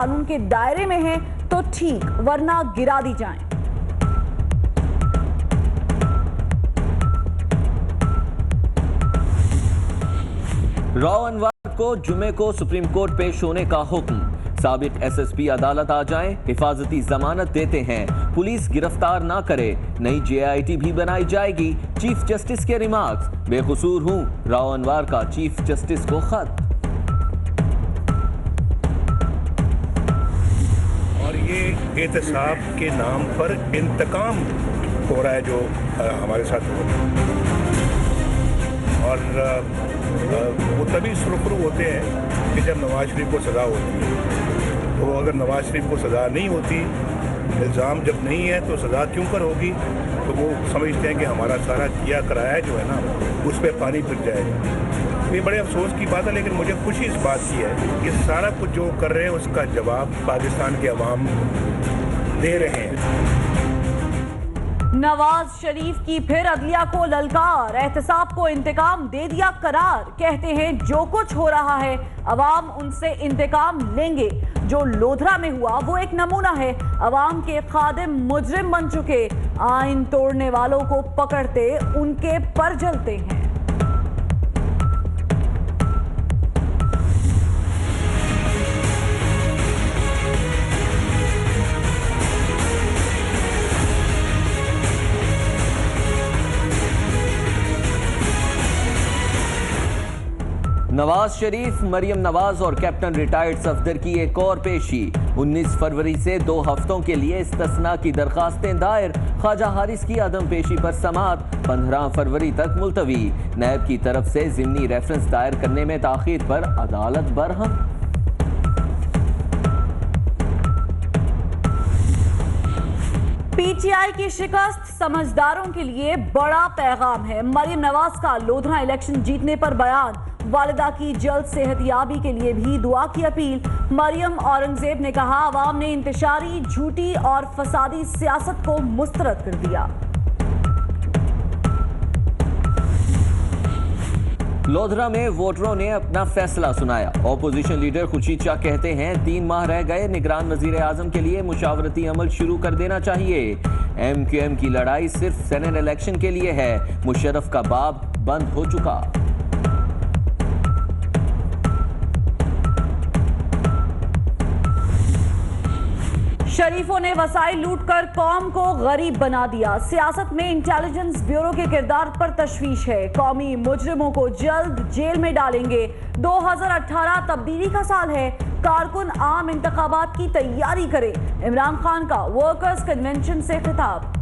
कानून के दायरे में हैं तो ठीक, वरना गिरा दी जाएं। राव अनवर को जुमे को सुप्रीम कोर्ट पेश होने का हुक्म। साबिक एसएसपी अदालत आ जाएं, हिफाजती जमानत देते हैं, पुलिस गिरफ्तार ना करे, नई जेआईटी भी बनाई जाएगी। चीफ जस्टिस के रिमार्क्स, बेकसूर हूं, राव अनवर का चीफ जस्टिस को खत। और ये एहतसाब के नाम पर इंतकाम हो रहा है जो हमारे साथ हो रहा है, और वो तभी सुरखरू होते हैं कि जब नवाज शरीफ को सज़ा होती है। तो अगर नवाज शरीफ को सज़ा नहीं होती, इल्ज़ाम जब नहीं है तो सज़ा क्यों कर होगी, तो वो समझते हैं कि हमारा सारा किया कराया जो है ना उस पर पानी फिर जाएगा। ये बड़े अफसोस की बात है, लेकिन मुझे खुशी इस बात की है कि सारा कुछ जो कर रहे हैं उसका जवाब पाकिस्तान के अवाम दे रहे हैं। नवाज शरीफ की फिर अदलिया को ललकार, एहतसाब को इंतकाम दे दिया करार। कहते हैं जो कुछ हो रहा है अवाम उनसे इंतकाम लेंगे। जो लोधरा में हुआ वो एक नमूना है। अवाम के खादिम मुजरिम बन चुके, आइन तोड़ने वालों को पकड़ते उनके पर जलते हैं। नवाज शरीफ, मरियम नवाज और कैप्टन रिटायर्ड सफदर की एक और पेशी। 19 फरवरी से 2 हफ्तों के लिए इस्तिस्ना की दरखास्तें दायर। ख्वाजा हारिस की अदम पेशी पर समाअत 15 फरवरी तक मुलतवी। नैब की तरफ से ज़िमनी रेफरेंस दायर करने में ताखीर पर अदालत बरहम। पीटीआई की शिकस्त समझदारों के लिए बड़ा पैगाम है। मरियम नवाज का लोधरा इलेक्शन जीतने पर बयान, वालिदा की जल्द सेहतयाबी के लिए भी दुआ की अपील। मरियम औरंगजेब ने कहा अवाम ने इंतशारी, झूठी और फसादी सियासत को मुस्तरद कर दिया। लोधरा में वोटरों ने अपना फैसला सुनाया। ऑपोजिशन लीडर खुर्शीद शाह कहते हैं 3 माह रह गए, निगरान वजीर आजम के लिए मुशावरती अमल शुरू कर देना चाहिए। MQM की लड़ाई सिर्फ सेनेट इलेक्शन के लिए है, मुशर्रफ का बाब बंद हो चुका। शरीफों ने वसाइल लूटकर कौम को गरीब बना दिया। सियासत में इंटेलिजेंस ब्यूरो के किरदार पर तशवीश है। कौमी मुजरिमों को जल्द जेल में डालेंगे। 2018 तब्दीली का साल है, कारकुन आम इंतखाबात की तैयारी करें। इमरान खान का वर्कर्स कन्वेंशन से खिताब।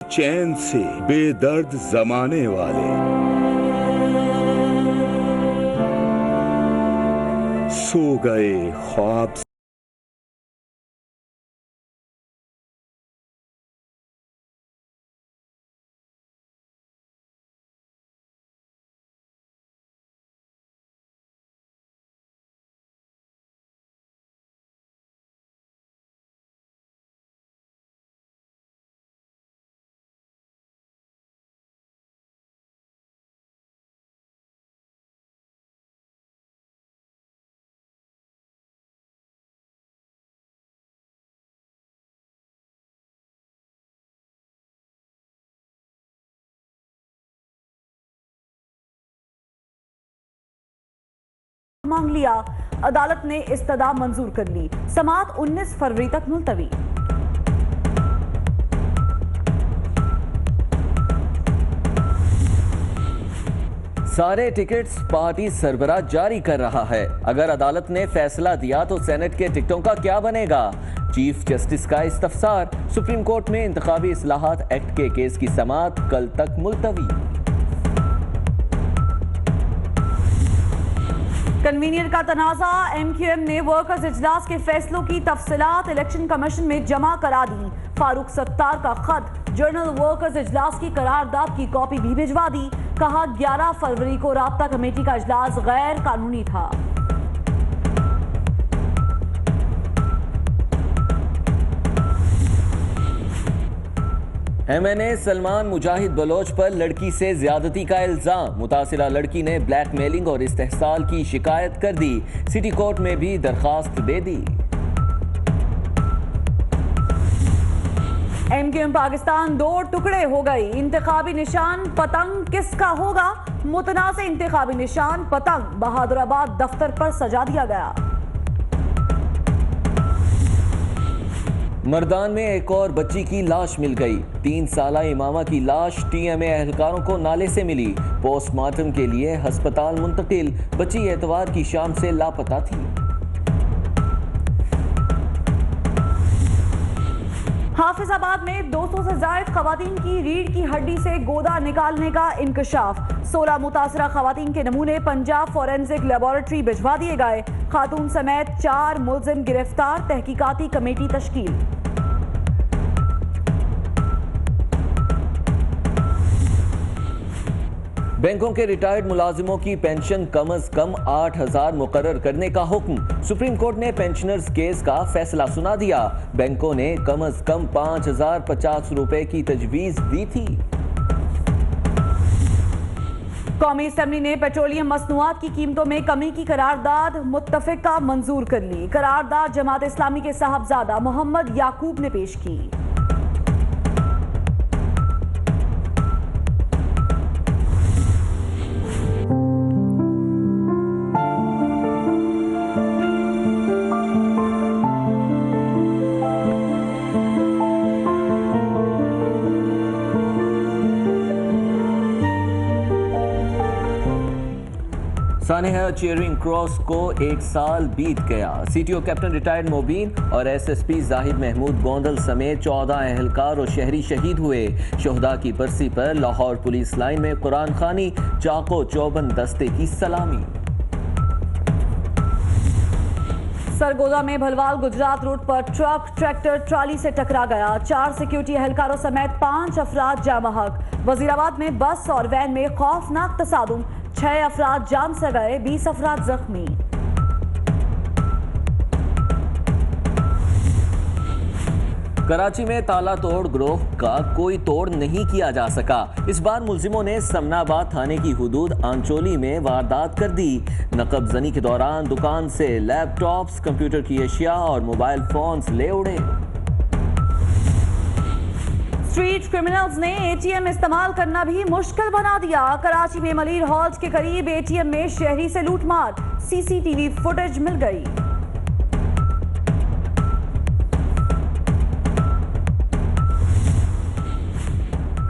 चैन से बेदर्द जमाने वाले, सो गए ख्वाब मांग लिया। अदालत ने इस्तदा मंजूर कर ली। समाअत 19 फरवरी तक मुलतवी। सारे टिकट्स पार्टी सरबराह जारी कर रहा है। अगर अदालत ने फैसला दिया तो सेनेट के टिकटों का क्या बनेगा? चीफ जस्टिस का इस्तफसार। सुप्रीम कोर्ट में इंतखाबी इस्लाहात एक्ट के केस की समाअत कल तक मुलतवी। कन्वीनियर का तनाज़ा, MQM ने वर्कर्स इजलास के फैसलों की तफसीलात इलेक्शन कमीशन में जमा करा दी। फारूक सत्तार का खत, जर्नल वर्कर्स इजलास की करारदाद की कॉपी भी भिजवा दी। कहा 11 फरवरी को राब्ता कमेटी का इजलास गैर कानूनी था। MNA सलमान मुजाहिद बलोच पर लड़की से ज्यादती का इल्जाम। मुतासिरा लड़की ने ब्लैकमेलिंग और इस्तेहसाल की शिकायत कर दी। सिटी कोर्ट में भी दरखास्त दे दी। MQM पाकिस्तान दो टुकड़े हो गई। इंतखाबी निशान पतंग किसका होगा? मुतनाज़ इंतखाबी निशान पतंग बहादुराबाद दफ्तर पर सजा दिया गया। मर्दान में एक और बच्ची की लाश मिल गई। 3 साला इमामा की लाश TMA एहलकारों को नाले से मिली। पोस्टमार्टम के लिए हस्पताल मुंतकिल। बच्ची एतवार की शाम से लापता थी। हाफिजाबाद में 200 से जायद खवातीन की रीढ़ की हड्डी से गोदा निकालने का इंकशाफ। 16 मुतासरा खवातीन के नमूने पंजाब फॉरेंसिक लेबोरेटरी भिजवा दिए गए। खातून समेत 4 मुलजिम गिरफ्तार। तहकीकाती कमेटी तश्कील। बैंकों के रिटायर्ड मुलाजिमों की पेंशन कम अज कम 8,000 मुकर्रर करने का हुक्म। सुप्रीम कोर्ट ने पेंशनर्स केस का फैसला सुना दिया। बैंकों ने कम अज कम 5,050 रुपए की तजवीज दी थी। कौमी असम्बली ने पेट्रोलियम मसनूआत की कीमतों में कमी की करारदाद मुत्तफिका मंजूर कर ली। करारदाद जमात इस्लामी के साहबजादा मोहम्मद याकूब ने पेश की। सानेहा चेयरिंग क्रॉस को 1 साल बीत गया। CTO कैप्टन रिटायर्ड मोबीन और SSP जाहिद महमूद गोंदल समेत 14 एहलकार और शहरी शहीद हुए। शोहदा की बरसी पर लाहौर पुलिस लाइन में कुरान खानी चाको चौबंद दस्ते की सलामी। सरगोदा में भलवाल गुजरात रूट पर ट्रक ट्रैक्टर ट्राली से टकरा गया। 4 सिक्योरिटी एहलकारों समेत 5 अफराद जाँ बहक। वजीराबाद में बस और वैन में खौफनाक तसादुम। 6 अफराद जान से गए, 20 अफराद जख्मी। कराची में ताला तोड़ गिरोह का कोई तोड़ नहीं किया जा सका। इस बार मुलजिमों ने समनाबाद थाने की हुदूद आंचोली में वारदात कर दी। नकबजनी के दौरान दुकान से लैपटॉप्स, कंप्यूटर की अशिया और मोबाइल फोन्स ले उड़े। स्ट्रीट क्रिमिनल्स ने ATM इस्तेमाल करना भी मुश्किल बना दिया। कराची में मलिर हॉल्ट के करीब ATM में शहरी से लूटमार। CCTV फुटेज मिल गई।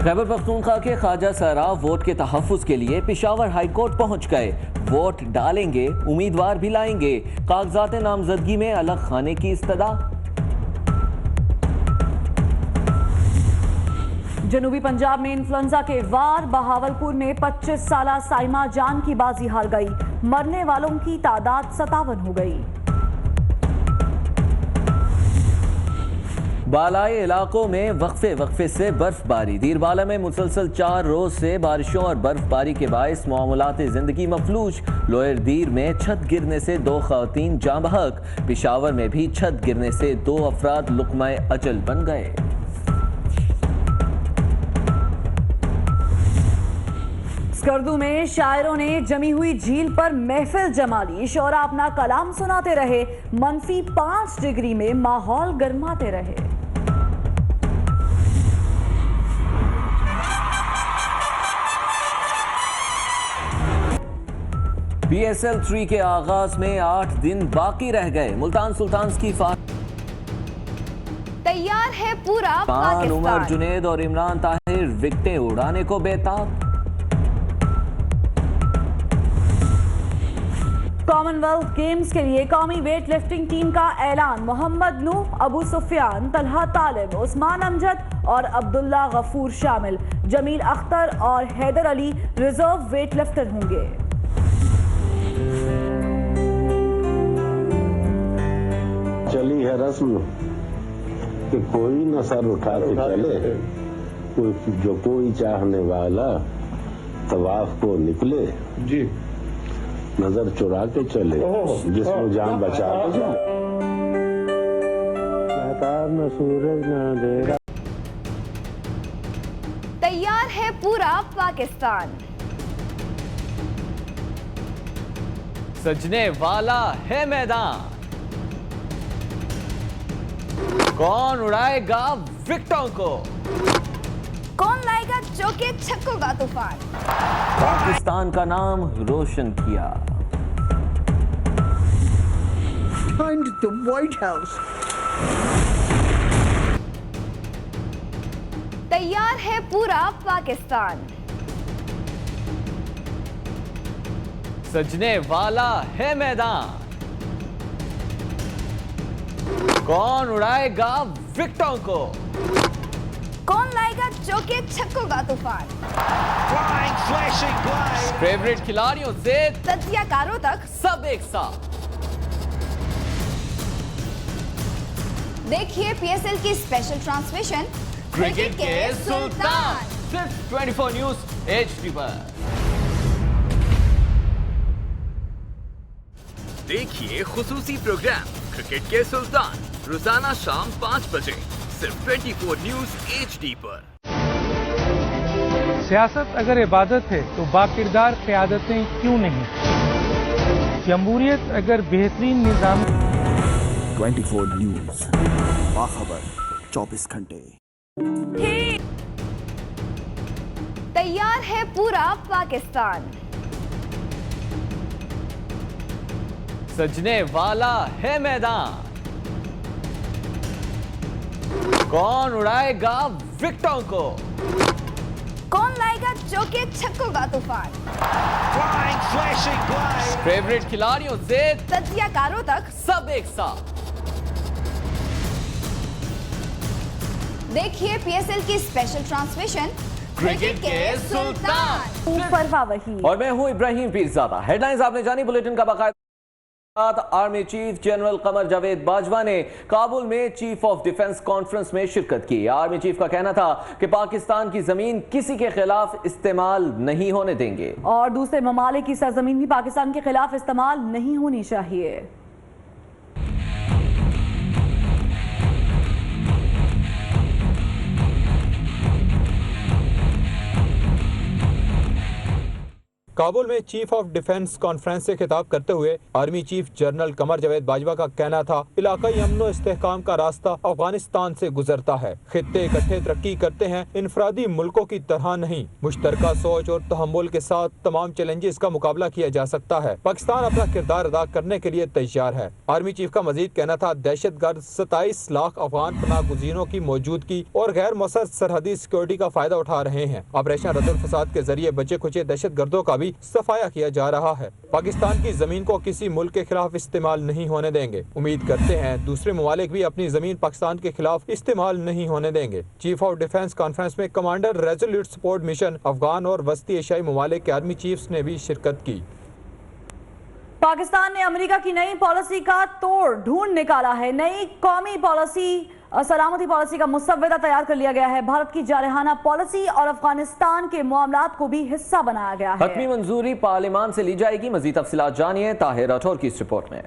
खैबर पख्तूनख्वा के ख्वाजा सराफ वोट के तहफ्फुज के लिए पेशावर हाई कोर्ट पहुंच गए। वोट डालेंगे, उम्मीदवार भी लाएंगे। कागजात नामजदगी में अलग खाने की इस्तदा। जनूबी पंजाब में इन्फ्लुएंजा के वार। बहावलपुर में 25 साला साइमा जान की बाजी हार गई। मरने वालों की तादाद 57 हो गई। बालाई इलाकों में वक्फे से बर्फबारी। दीरबाला में मुसलसल 4 रोज से बारिशों और बर्फबारी के बायस मामूलात जिंदगी मफलूज। लोअर दीर में छत गिरने से 2 खवातीन जाँ बहक। पेशावर में भी छत गिरने से 2 अफराद लुक़्मा-ए अजल बन गए। स्कर्दू में शायरों ने जमी हुई झील पर महफिल जमा ली। शोरा अपना कलाम सुनाते रहे। -5 डिग्री में माहौल गर्माते रहे। PSL 3 के आगाज में 8 दिन बाकी रह गए। मुल्तान सुल्तान्स की तैयार है पूरा उमर पाकिस्तान। जुनेद और इमरान ताहिर विकेटें उड़ाने को बेताब। कॉमनवेल्थ गेम्स के लिए कौमी वेट लिफ्टिंग टीम का ऐलान। मोहम्मद नूह, अबू सुफियान, तलहा तालिब, उस्मान अमजद और अब्दुल्ला गफूर शामिल। जमील अख्तर और Haider Ali reserve weight lifter होंगे। चली है रस्म कि कोई न सर उठा के चले। कोई चाहने वाला तवाफ को निकले जी, नजर चुरा के चले, जिसमें जान बचा के चले। न सूरज न अंधेरा। तैयार है पूरा पाकिस्तान, सजने वाला है मैदान, कौन उड़ाएगा विकेटों को, कौन लाएगा चौके छक्कों का तूफान, पाकिस्तान का नाम रोशन किया। Behind the White House. तैयार है पूरा पाकिस्तान, सजने वाला है मैदान, कौन उड़ाएगा विकेटों को, कौन लाएगा चौके छक्कों का तूफान, फेवरेट खिलाड़ियों से तजियाकारों तक सब एक साथ। देखिए पीएसएल की स्पेशल ट्रांसमिशन क्रिकेट के सुल्तान सिर्फ 24 न्यूज एचडी पर। देखिए खुसूसी प्रोग्राम क्रिकेट के सुल्तान रोजाना शाम 5 बजे सिर्फ 24 न्यूज एचडी पर। सियासत अगर इबादत है तो बाकिरदार क़यादतें क्यों नहीं, जमहूरियत अगर बेहतरीन निज़ाम। 24 न्यूज, बाखबर 24 घंटे। तैयार है पूरा पाकिस्तान, सजने वाला है मैदान, कौन उड़ाएगा विकेटों को, कौन लाएगा चौके छक्कों का तूफान, फेवरेट खिलाड़ियों से तजियाकारों तक सब एक साथ। देखिए पीएसएल की स्पेशल ट्रांसमिशन क्रिकेट के सुल्तान परवा वही। और मैं हूं इब्राहिम पीरजादा। हेडलाइंस आपने जानी, बुलेटिन का बाकायदा। Army chief general Qamar Javed Bajwa ने काबुल में चीफ ऑफ डिफेंस कॉन्फ्रेंस में शिरकत की। आर्मी चीफ का कहना था कि पाकिस्तान की जमीन किसी के खिलाफ इस्तेमाल नहीं होने देंगे और दूसरे ममालिक की सरजमीन भी पाकिस्तान के खिलाफ इस्तेमाल नहीं होनी चाहिए। काबुल में चीफ ऑफ डिफेंस कॉन्फ्रेंस से खिताब करते हुए army chief general Qamar Javed Bajwa का कहना था, इलाकाई अमन व इस्तेहकाम का रास्ता अफगानिस्तान से गुजरता है। खित्ते इकट्ठे तरक्की करते हैं, इनफरादी मुल्कों की तरह नहीं। मुश्तरका सोच और तहम्मुल के साथ तमाम चैलेंजेस का मुकाबला किया जा सकता है। पाकिस्तान अपना किरदार अदा करने के लिए तैयार है। आर्मी चीफ का मजीद कहना था, दहशत गर्द 27 लाख अफगान पनाह गुज़ीरों की मौजूदगी और गैर मुअस्सर सरहदी सिक्योरिटी का फायदा उठा रहे हैं। ऑपरेशन रद्दुल फसाद के जरिए बचे खुचे दहशत गर्दों का सफाया किया जा रहा है। पाकिस्तान की जमीन को किसी मुल्क के खिलाफ इस्तेमाल नहीं होने देंगे। उम्मीद करते हैं दूसरे ममालिक भी अपनी जमीन पाकिस्तान के खिलाफ इस्तेमाल नहीं होने देंगे। चीफ ऑफ डिफेंस कॉन्फ्रेंस में commander resolute support mission Afghan और वस्ती एशियाई ममालिक के आर्मी चीफ्स ने भी शिरकत की। पाकिस्तान ने अमेरिका की नई पॉलिसी का तोड़ ढूंढ निकाला है। नई कौमी पॉलिसी सलामती पॉलिसी का मुसव्वदा तैयार कर लिया गया है। भारत की जारहाना पॉलिसी और अफगानिस्तान के मामलात को भी हिस्सा बनाया गया है। हतमी मंजूरी पार्लियामान से ली जाएगी। मजीद तफसीलात जानिए ताहिर राठौर की इस रिपोर्ट में।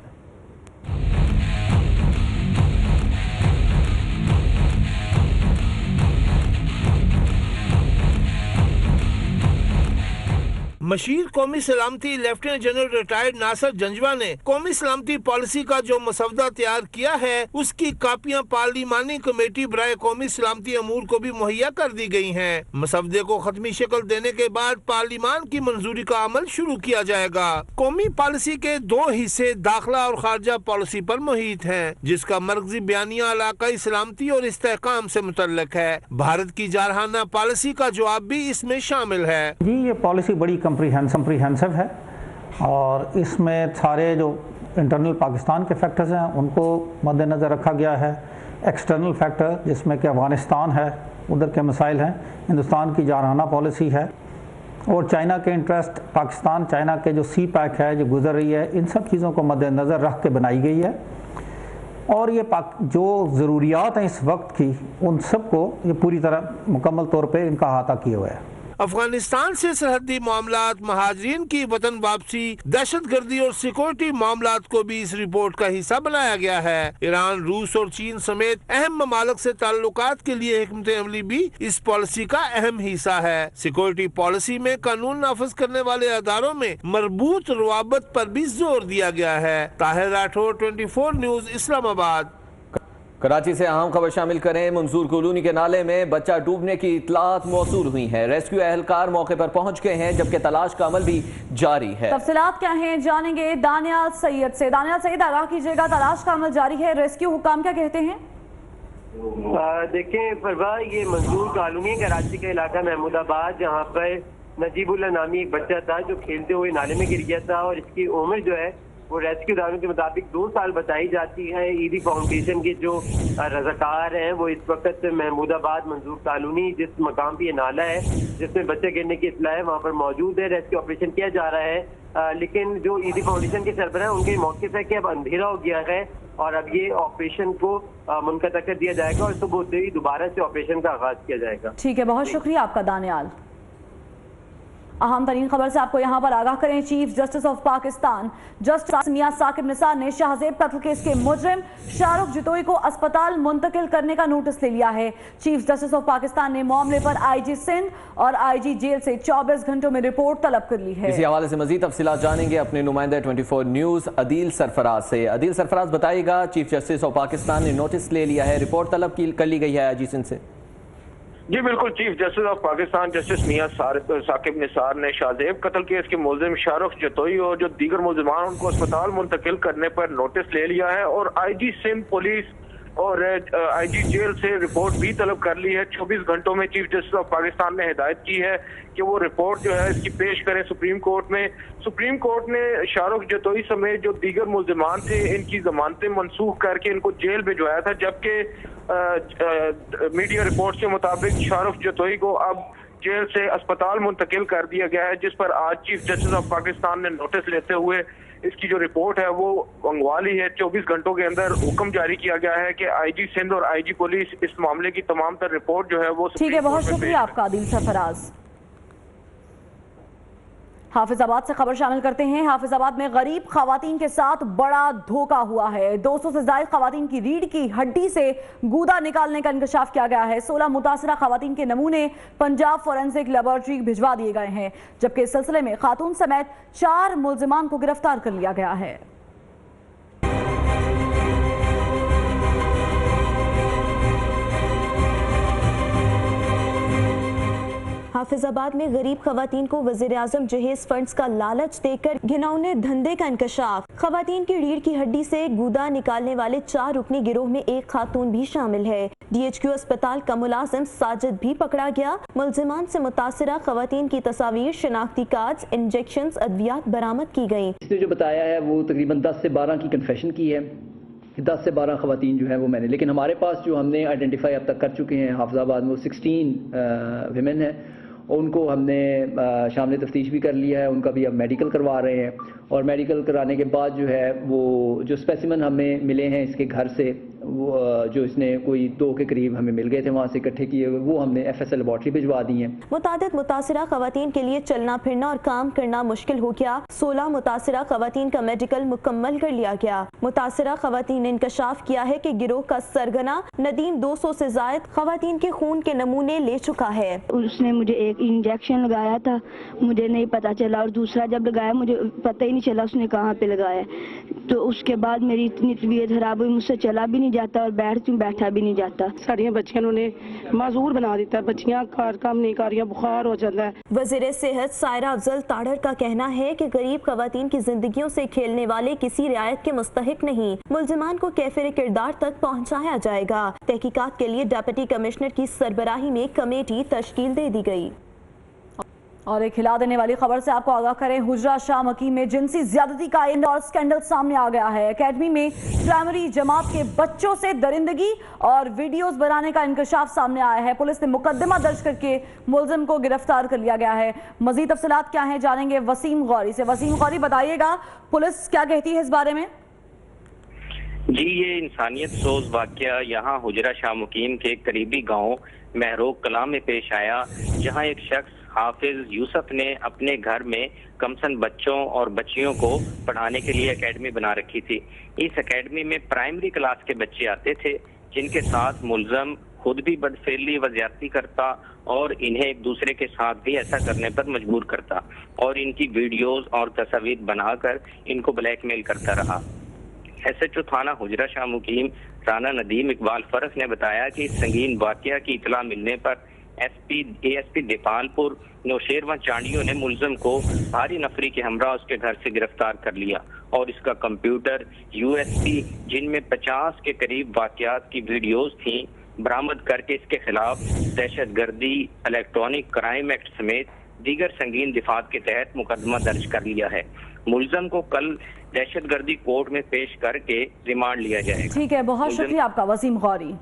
मशीर कौमी सलामती लेफ्टिनेंट जनरल रिटायर्ड नासिर जंजवा ने कौमी सलामती पॉलिसी का जो मसवदा तैयार किया है उसकी कापियां पार्लिमानी कमेटी बराए कौमी सलामती अमूर को भी मुहैया कर दी गई हैं। मसवदे को खत्मी शक्ल देने के बाद पार्लिमान की मंजूरी का अमल शुरू किया जाएगा। कौमी पॉलिसी के दो हिस्से दाखिला और खारजा पॉलिसी पर मुहित हैं, जिसका मरकजी बयानिया इलाकाई सलामती और इस्तेहकाम से मुतल्लिक है। भारत की जारहाना पॉलिसी का जवाब भी इसमें शामिल है। जी, ये पॉलिसी बड़ी कम्प्रीहेंसिव है और इसमें सारे जो इंटरनल पाकिस्तान के फैक्टर्स हैं उनको मद्देनज़र रखा गया है। एक्सटर्नल फैक्टर जिसमें कि अफ़गानिस्तान है, उधर के मसाइल हैं, हिंदुस्तान की जारहाना पॉलिसी है और चाइना के इंटरेस्ट, पाकिस्तान चाइना के जो सी पैक है जो गुजर रही है, इन सब चीज़ों को मद्देनज़र रख के बनाई गई है। और ये जो ज़रूरियात हैं इस वक्त की, उन सब को ये पूरी तरह मुकम्मल तौर पे इनका अहाता किए हुए है। अफगानिस्तान से सरहदी मामलात, महाजरीन की वतन वापसी, दहशतगर्दी और सिक्योरिटी मामलात को भी इस रिपोर्ट का हिस्सा बनाया गया है। ईरान, रूस और चीन समेत अहम ममालिक से ताल्लुकात के लिए हिकमत अमली भी इस पॉलिसी का अहम हिस्सा है। सिक्योरिटी पॉलिसी में कानून नाफिज करने वाले अदारों में मरबूत रवाबत पर भी जोर दिया गया है। ताहिर राठौर, 24 न्यूज, इस्लामाबाद। कराची से अहम खबर शामिल करें। मंसूर कॉलोनी के नाले में बच्चा डूबने की इतलात मौसूल हुई है। रेस्क्यू एहलकार मौके पर पहुंच गए हैं, जबकि तलाश का अमल भी जारी है। तफसीलात क्या हैं जानेंगे दानियाल सैयद से। दानियाल सैयद, आगाह कीजिएगा, तलाश का अमल जारी है, रेस्क्यू हुकाम क्या कहते हैं? देखें फरवा, ये मंसूर कॉलोनी कराची का इलाका महमूदाबाद, जहाँ पर नजीबुल्लाह नामी एक बच्चा था जो खेलते हुए नाले में गिर गया था और इसकी उम्र जो है वो रेस्क्यू दारों के मुताबिक 2 साल बताई जाती है। ईदी फाउंडेशन के जो रजाकार हैं वो इस वक्त महमूदाबाद मंसूर कॉलोनी, जिस मकाम पे ये नाला है जिसमें बच्चे गिरने की इत्तला है, वहाँ पर मौजूद है। रेस्क्यू ऑपरेशन किया जा रहा है, लेकिन जो ईदी फाउंडेशन के सरबराह उनके मौके है कि अब अंधेरा हो गया है और अब ये ऑपरेशन को मुनक़ता कर दिया जाएगा और सुबह होते ही दोबारा से ऑपरेशन का आगाज किया जाएगा। ठीक है, बहुत शुक्रिया आपका दानियाल। अहम तरीन खबर से आपको यहाँ पर आगाह करें। Chief justice of Pakistan justice Mian Saqib Nisar ने शाहजेब कत्ल केस के मुजरिम शाहरुख जतोई को अस्पताल मुंतकिल करने का नोटिस ले लिया है। चीफ जस्टिस ऑफ पाकिस्तान ने मामले पर आईजी सिंध और आईजी जेल से 24 घंटों में रिपोर्ट तलब कर ली है। इसी हवाले से मजीद तफसीलात जानेंगे अपने नुमाइंदा 24 न्यूज अदील सरफराज से। अदील सरफराज, बताइएगा, चीफ जस्टिस ऑफ पाकिस्तान ने नोटिस ले लिया है, रिपोर्ट तलब कर ली गई है आईजी सिंध से। जी बिल्कुल, chief justice of Pakistan justice Mian Saqib Nisar ने शाहजेब कत्ल केस के मुलजिम शाहरुख जतोई और जो दीगर मुलजिमान उनको अस्पताल मुंतकिल करने पर नोटिस ले लिया है और आईजी सिंध पुलिस और आईजी जेल से रिपोर्ट भी तलब कर ली है। 24 घंटों में चीफ जस्टिस ऑफ पाकिस्तान ने हिदायत की है कि वो रिपोर्ट जो है इसकी पेश करें सुप्रीम कोर्ट में। सुप्रीम कोर्ट ने शाहरुख जतोई समेत जो दीगर मुलजिमान थे इनकी जमानतें मनसूख करके इनको जेल भिजवाया था, जबकि मीडिया रिपोर्ट के मुताबिक शाहरुख जतोई को अब जेल से अस्पताल मुंतकिल कर दिया गया है, जिस पर आज चीफ जस्टिस ऑफ पाकिस्तान ने नोटिस लेते हुए इसकी जो रिपोर्ट है वो मंगवा ली है। 24 घंटों के अंदर हुक्म जारी किया गया है कि आईजी सिंध और आईजी पुलिस इस मामले की तमाम तर रिपोर्ट जो है वो। ठीक है, बहुत शुक्रिया आपका आदिल सरफराज। हाफिजाबाद से खबर शामिल करते हैं। हाफिजाबाद में गरीब खवातीन के साथ बड़ा धोखा हुआ है। 200 से ज्यादा खवातीन की रीढ़ की हड्डी से गूदा निकालने का इंकशाफ किया गया है। 16 मुतासरा खवातीन के नमूने पंजाब फोरेंसिक लेबोरेटरी भिजवा दिए गए हैं, जबकि इस सिलसिले में खातून समेत 4 मुलजिमान को गिरफ्तार कर लिया गया है। हाफिजाबाद में गरीब खवातीन को वज़ीर-ए-आज़म जहेज फंड्स का लालच देकर घिनौने धंधे का इंकशाफ। खवातीन की रीढ़ की हड्डी से गूदा निकालने वाले 4 रुकनी गिरोह में एक खातून भी शामिल है। DHQ अस्पताल का मुलाजिम साजिद भी पकड़ा गया। मुलजिमान से मुतासिरा खवातीन की तस्वीर, शिनाख्ती कार्ड्स, इंजेक्शंस, अद्वियात बरामद की गयी। इसने जो बताया है वो तकरीबन 10 से 12 की कन्फेशन की है। 10 से 12 खवातीन जो है वो मैंने, लेकिन हमारे पास जो हमने आइडेंटिफाई अब तक कर चुके हैं हाफिजाबाद में वो 16 विमेन है। उनको हमने शामिल तफ्तीश भी कर लिया है, उनका भी अब मेडिकल करवा रहे हैं और मेडिकल कराने के बाद जो है वो जो स्पेसिमन हमें मिले हैं इसके घर से, वो जो इसने कोई 2 के करीब हमें मिल गए थे वहाँ से इकट्ठे किए हुए, वो हमने FSL लेबोरेटरी भिजवा दी हैं। मुतादिद मुतासिरा खवातीन के लिए चलना फिरना और काम करना मुश्किल हो गया। 16 मुतासिरा खवातीन का मेडिकल मुकम्मल कर लिया गया। मुतासिरा खवातीन ने इंकशाफ किया है कि गिरोह का सरगना नदीम 200 से जायद खवातीन के खून के नमूने ले चुका है। उसने मुझे एक इंजेक्शन लगाया था, मुझे नहीं पता चला, और दूसरा जब लगाया मुझे पता ही नहीं चला उसने कहाँ पे लगाया। तो उसके बाद मेरी इतनी तबीयत खराब हुई, मुझसे चला भी नहीं जाता और बैठा भी नहीं जाता। साड़ियाँ बच्चियां ने माजूर बना दिता, बच्चियां काम नहीं कर रही, बुखार हो जाता है। वज़ीर सेहत सायरा अफजल ताड़र का कहना है कि गरीब खवातीन की जिंदगियों से खेलने वाले किसी रियायत के मुस्तहिक नहीं, मुलजिमान को कैफिर किरदार तक पहुँचाया जाएगा। तहकीकात के लिए डिप्टी कमिश्नर की सरबराही में कमेटी तश्कील दे दी गई। और एक हिला देने वाली खबर से आपको आगाह करें। हुजरा शाह मकी में जिनसी ज्यादती का इंदौर स्कैंडल सामने आ गया है। एकेडमी में प्राइमरी जमात के बच्चों से दरिंदगी और वीडियोस बनाने का इंकशाफ सामने आया है। पुलिस ने मुकदमा दर्ज करके मुलजिम को गिरफ्तार कर लिया गया है। मजीद तफसीलात क्या हैं जानेंगे वसीम गौरी से। वसीम गौरी, बताइएगा पुलिस क्या कहती है इस बारे में? जी, ये इंसानियत सोज वाकया यहाँ हुजरा शाह मुकीम के करीबी गांव महरोग कलां में पेश आया, जहां एक शख्स हाफिज यूसुफ ने अपने घर में कमसन बच्चों और बच्चियों को पढ़ाने के लिए एकेडमी बना रखी थी। इस एकेडमी में प्राइमरी क्लास के बच्चे आते थे, जिनके साथ मुलजम खुद भी बदफेली व ज्यादती करता और इन्हें एक दूसरे के साथ भी ऐसा करने पर मजबूर करता और इनकी वीडियोस और तस्वीर बनाकर इनको ब्लैकमेल करता रहा। SHO थाना हुजरा शाह मुकीम राना नदीम इकबाल फरस ने बताया कि इस संगीन वाकया की इतला मिलने पर ASP देपालपुर नौशेरवा चांडियों ने मुलजम को भारी नफरी के हमरा उसके घर से गिरफ्तार कर लिया और इसका कंप्यूटर USB जिनमें 50 के करीब वाकयात की वीडियोस थी बरामद करके इसके खिलाफ दहशतगर्दी, इलेक्ट्रॉनिक क्राइम एक्ट समेत दीगर संगीन दिफात के तहत मुकदमा दर्ज कर लिया है। मुलजम को कल दहशतगर्दी कोर्ट में पेश करके रिमांड लिया जाएगा। ठीक है, बहुत शुक्रिया आपका वसीम गौरी।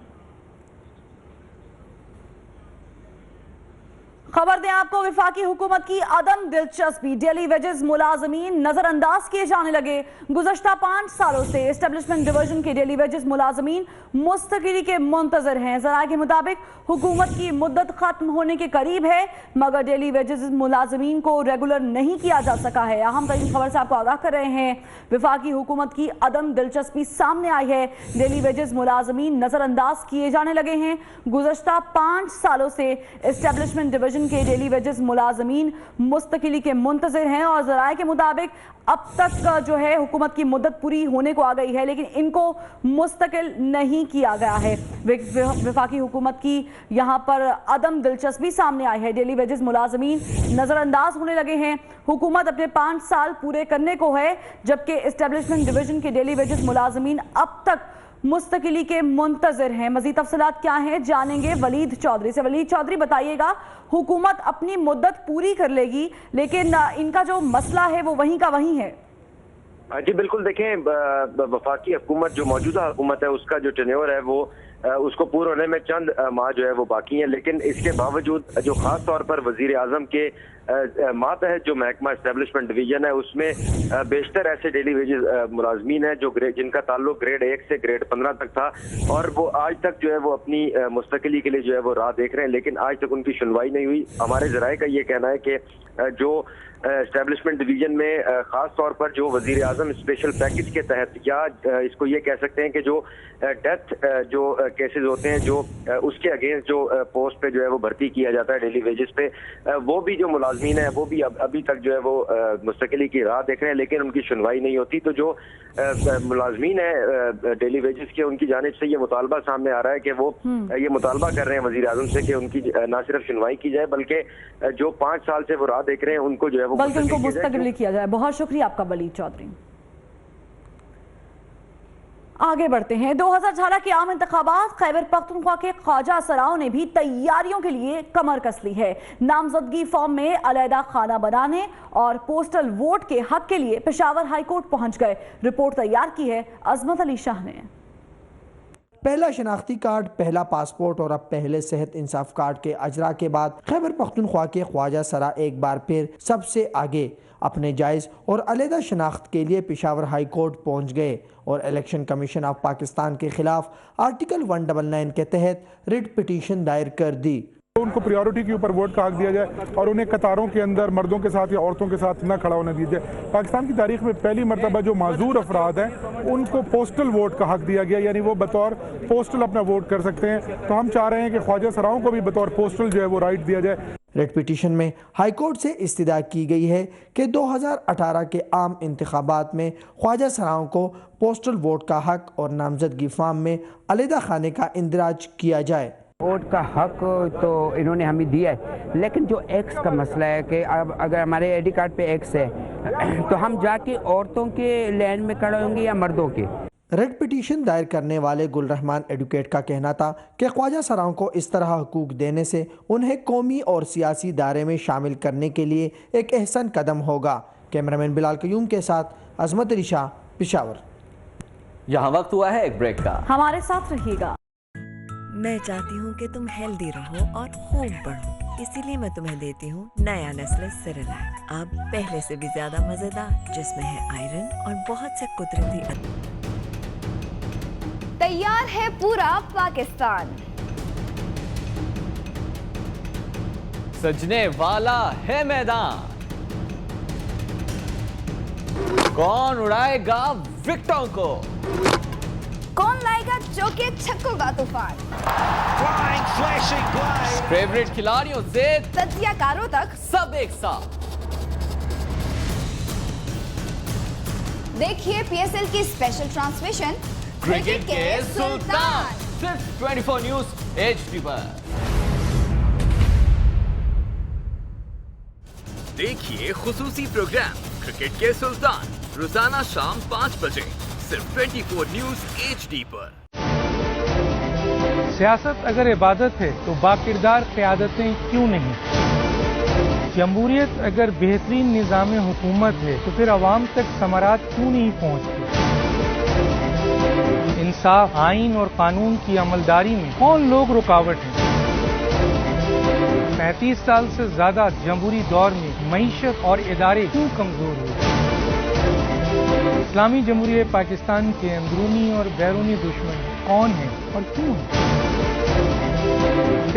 खबर दें आपको, विफाकी हुकूमत की अदम दिलचस्पी, डेली वेजेस मुलाजमीन नजरअंदाज किए जाने लगे। गुज़श्ता 5 सालों से एस्टेब्लिशमेंट डिवीजन के डेली वेजेस मुलाजमीन मुस्तकिली के मुंतजर हैं। ज़राए के मुताबिक हुकूमत की मुद्दत खत्म होने के करीब है, मगर डेली वेजेस मुलाजमीन को रेगुलर नहीं किया जा सका है। अहम तरीन खबर से आपको आगाह कर रहे हैं, विफाकी हुकूमत की अदम दिलचस्पी सामने आई है। डेली वेजेस मुलाजमीन नजरअंदाज किए जाने लगे हैं। गुज़श्ता 5 सालों से एस्टेब्लिशमेंट डिवीजन के डेली वेजेस मुलाजमीन मुस्तकिली के मुंतजर हैं और ज़राए के मुताबिक अब तक जो है हुकूमत की मुद्दत पूरी होने को आ गई है, लेकिन इनको मुस्तकिल नहीं किया गया है। विफाकी हुकूमत की यहाँ पर अदम दिलचस्पी सामने आई है। डेली वेजेस मुलाजमीन नजरअंदाज होने लगे हैं। हुकूमत अपने 5 साल पूरे करने को है, जबकि एस्टेब्लिशमेंट डिवीजन के डेली वेजेस मुलाजमीन अब तक मुस्तकिली के मुंतजर हैं। मजीद तफसीलात क्या हैं जानेंगे वलीद चौधरी से। वलीद चौधरी, बताइएगा, हुकूमत अपनी मुद्दत पूरी कर लेगी, लेकिन इनका जो मसला है वो वहीं का वहीं है। जी बिल्कुल, देखें, वफाकी हुकूमत जो मौजूदा हुकूमत है उसका जो टेन्योर है वो उसको पूरा होने में चंद माह जो है वो बाकी हैं, लेकिन इसके बावजूद जो खास तौर पर वजीर आजम के मातहत जो महकमा एस्टेब्लिशमेंट डिवीजन है उसमें बेशतर ऐसे डेली वेजेस मुलाजमीन हैं जो जिनका ताल्लुक ग्रेड 1 से ग्रेड 15 तक था और वो आज तक जो है वो अपनी मुस्तकिली के लिए जो है वो राह देख रहे हैं, लेकिन आज तक उनकी सुनवाई नहीं हुई। हमारे जराए का ये कहना है कि जो एस्टेब्लिशमेंट डिवीजन में खास तौर पर जो वजीर आजम स्पेशल पैकेज के तहत या इसको ये कह सकते हैं कि जो डेथ जो केसेस होते हैं जो उसके अगेंस्ट जो पोस्ट पे जो है वो भर्ती किया जाता है डेली वेजेस पे, वो भी जो मुलाजमीन है वो भी अभी तक जो है वो मुस्तकिली की राह देख रहे हैं, लेकिन उनकी सुनवाई नहीं होती। तो जो मुलाजमीन है डेली वेजेस के, उनकी जानिब से ये मुतालबा सामने आ रहा है कि वो ये मुतालबा कर रहे हैं वजीर आजम से कि उनकी न सिर्फ सुनवाई की जाए बल्कि जो 5 साल से वो राह देख रहे हैं उनको जो है वो बल्कि उनको मुस्तकिल किया जाए। बहुत शुक्रिया आपका वलीद चौधरी। आगे बढ़ते हैं। 2018 के आम इंतखाबात, खैबर पख्तूनख्वा के ख्वाजा सराओं ने भी तैयारियों के लिए कमर कस ली है। नामजदगी फॉर्म में अलहदा खाना बनाने और पोस्टल वोट के हक के लिए पेशावर हाईकोर्ट पहुंच गए। रिपोर्ट तैयार की है अजमत अली शाह ने। पहला शनाख्ती कार्ड, पहला पासपोर्ट और अब पहले सेहत इंसाफ कार्ड के अजरा के बाद खैबर पख्तूनख्वा के ख्वाजा सरा एक बार फिर सबसे आगे अपने जायज़ और अलहदा शनाख्त के लिए पेशावर हाई कोर्ट पहुँच गए और इलेक्शन कमीशन ऑफ पाकिस्तान के खिलाफ आर्टिकल 199 के तहत रिट पिटीशन दायर कर दी। उनको प्रायोरिटी के ऊपर वोट का हक दिया जाए और उन्हें कतारों के अंदर मर्दों के साथ या औरतों के साथ न खड़ा होने दिया जाए। पाकिस्तान की तारीख में पहली मरतबा जो माजूर अफराद हैं उनको पोस्टल वोट का हक दिया गया, यानी वो बतौर पोस्टल अपना वोट कर सकते हैं। तो हम चाह रहे हैं कि ख्वाजा सराओं को भी बतौर पोस्टल जो है वो राइट दिया जाए। रेड पिटीशन में हाईकोर्ट से इस्तदा की गई है कि 2018 के आम इंतखाबात में ख्वाजा सराओं को पोस्टल वोट का हक और नामजदगी फॉर्म में अलहदा खाने का इंदराज किया जाए। वोट का हक तो इन्होंने हमें दिया है, लेकिन जो एक्स का मसला है कि अब अगर हमारे आईडी कार्ड पे एक्स है तो हम जाके औरतों के लाइन में खड़े होंगे या मर्दों के। रेड पिटीशन दायर करने वाले गुल रहमान एडवोकेट का कहना था कि ख्वाजा सराओं को इस तरह हुकूक देने से उन्हें कौमी और सियासी दायरे में शामिल करने के लिए एक अहसन कदम होगा। कैमरामैन बिलाल कयूम के साथ अजमत अली शाह, पेशावर। यहाँ वक्त हुआ है एक ब्रेक का, हमारे साथ रहिएगा। मैं चाहती हूँ कि तुम हेल्दी रहो और खूब बढ़ो, इसीलिए मैं तुम्हें देती हूँ नया नेस्ले सेरेलैक। अब पहले से भी ज्यादा मजेदार, जिसमें है आयरन और बहुत से कुदरती। तैयार है पूरा पाकिस्तान। सजने वाला है मैदान। कौन उड़ाएगा विकेटों को? कौन लाएगा चौके छक्कों का तूफान? फेवरेट खिलाड़ियों से तज्जियाकारों तक सब एक साथ। देखिए पीएसएल की स्पेशल ट्रांसमिशन क्रिकेट के सुल्तान, सिर्फ 24 न्यूज एचडी पर। देखिए खुसूसी प्रोग्राम क्रिकेट के सुल्तान रोजाना शाम 5 बजे सिर्फ 24 न्यूज एचडी पर। सियासत अगर इबादत है तो बाकिरदार क़यादतें क्यों नहीं? जमहूरियत अगर बेहतरीन निज़ाम हुकूमत है तो फिर अवाम तक समारात क्यों नहीं पहुँचती? इंसाफ, आइन और कानून की अमलदारी में कौन लोग रुकावट हैं? 35 साल से ज्यादा जमहूरी दौर में मईशत और इदारे क्यों कमजोर हुए? इस्लामी जमहूरियत पाकिस्तान के अंदरूनी और बैरूनी दुश्मन कौन है और क्यों है?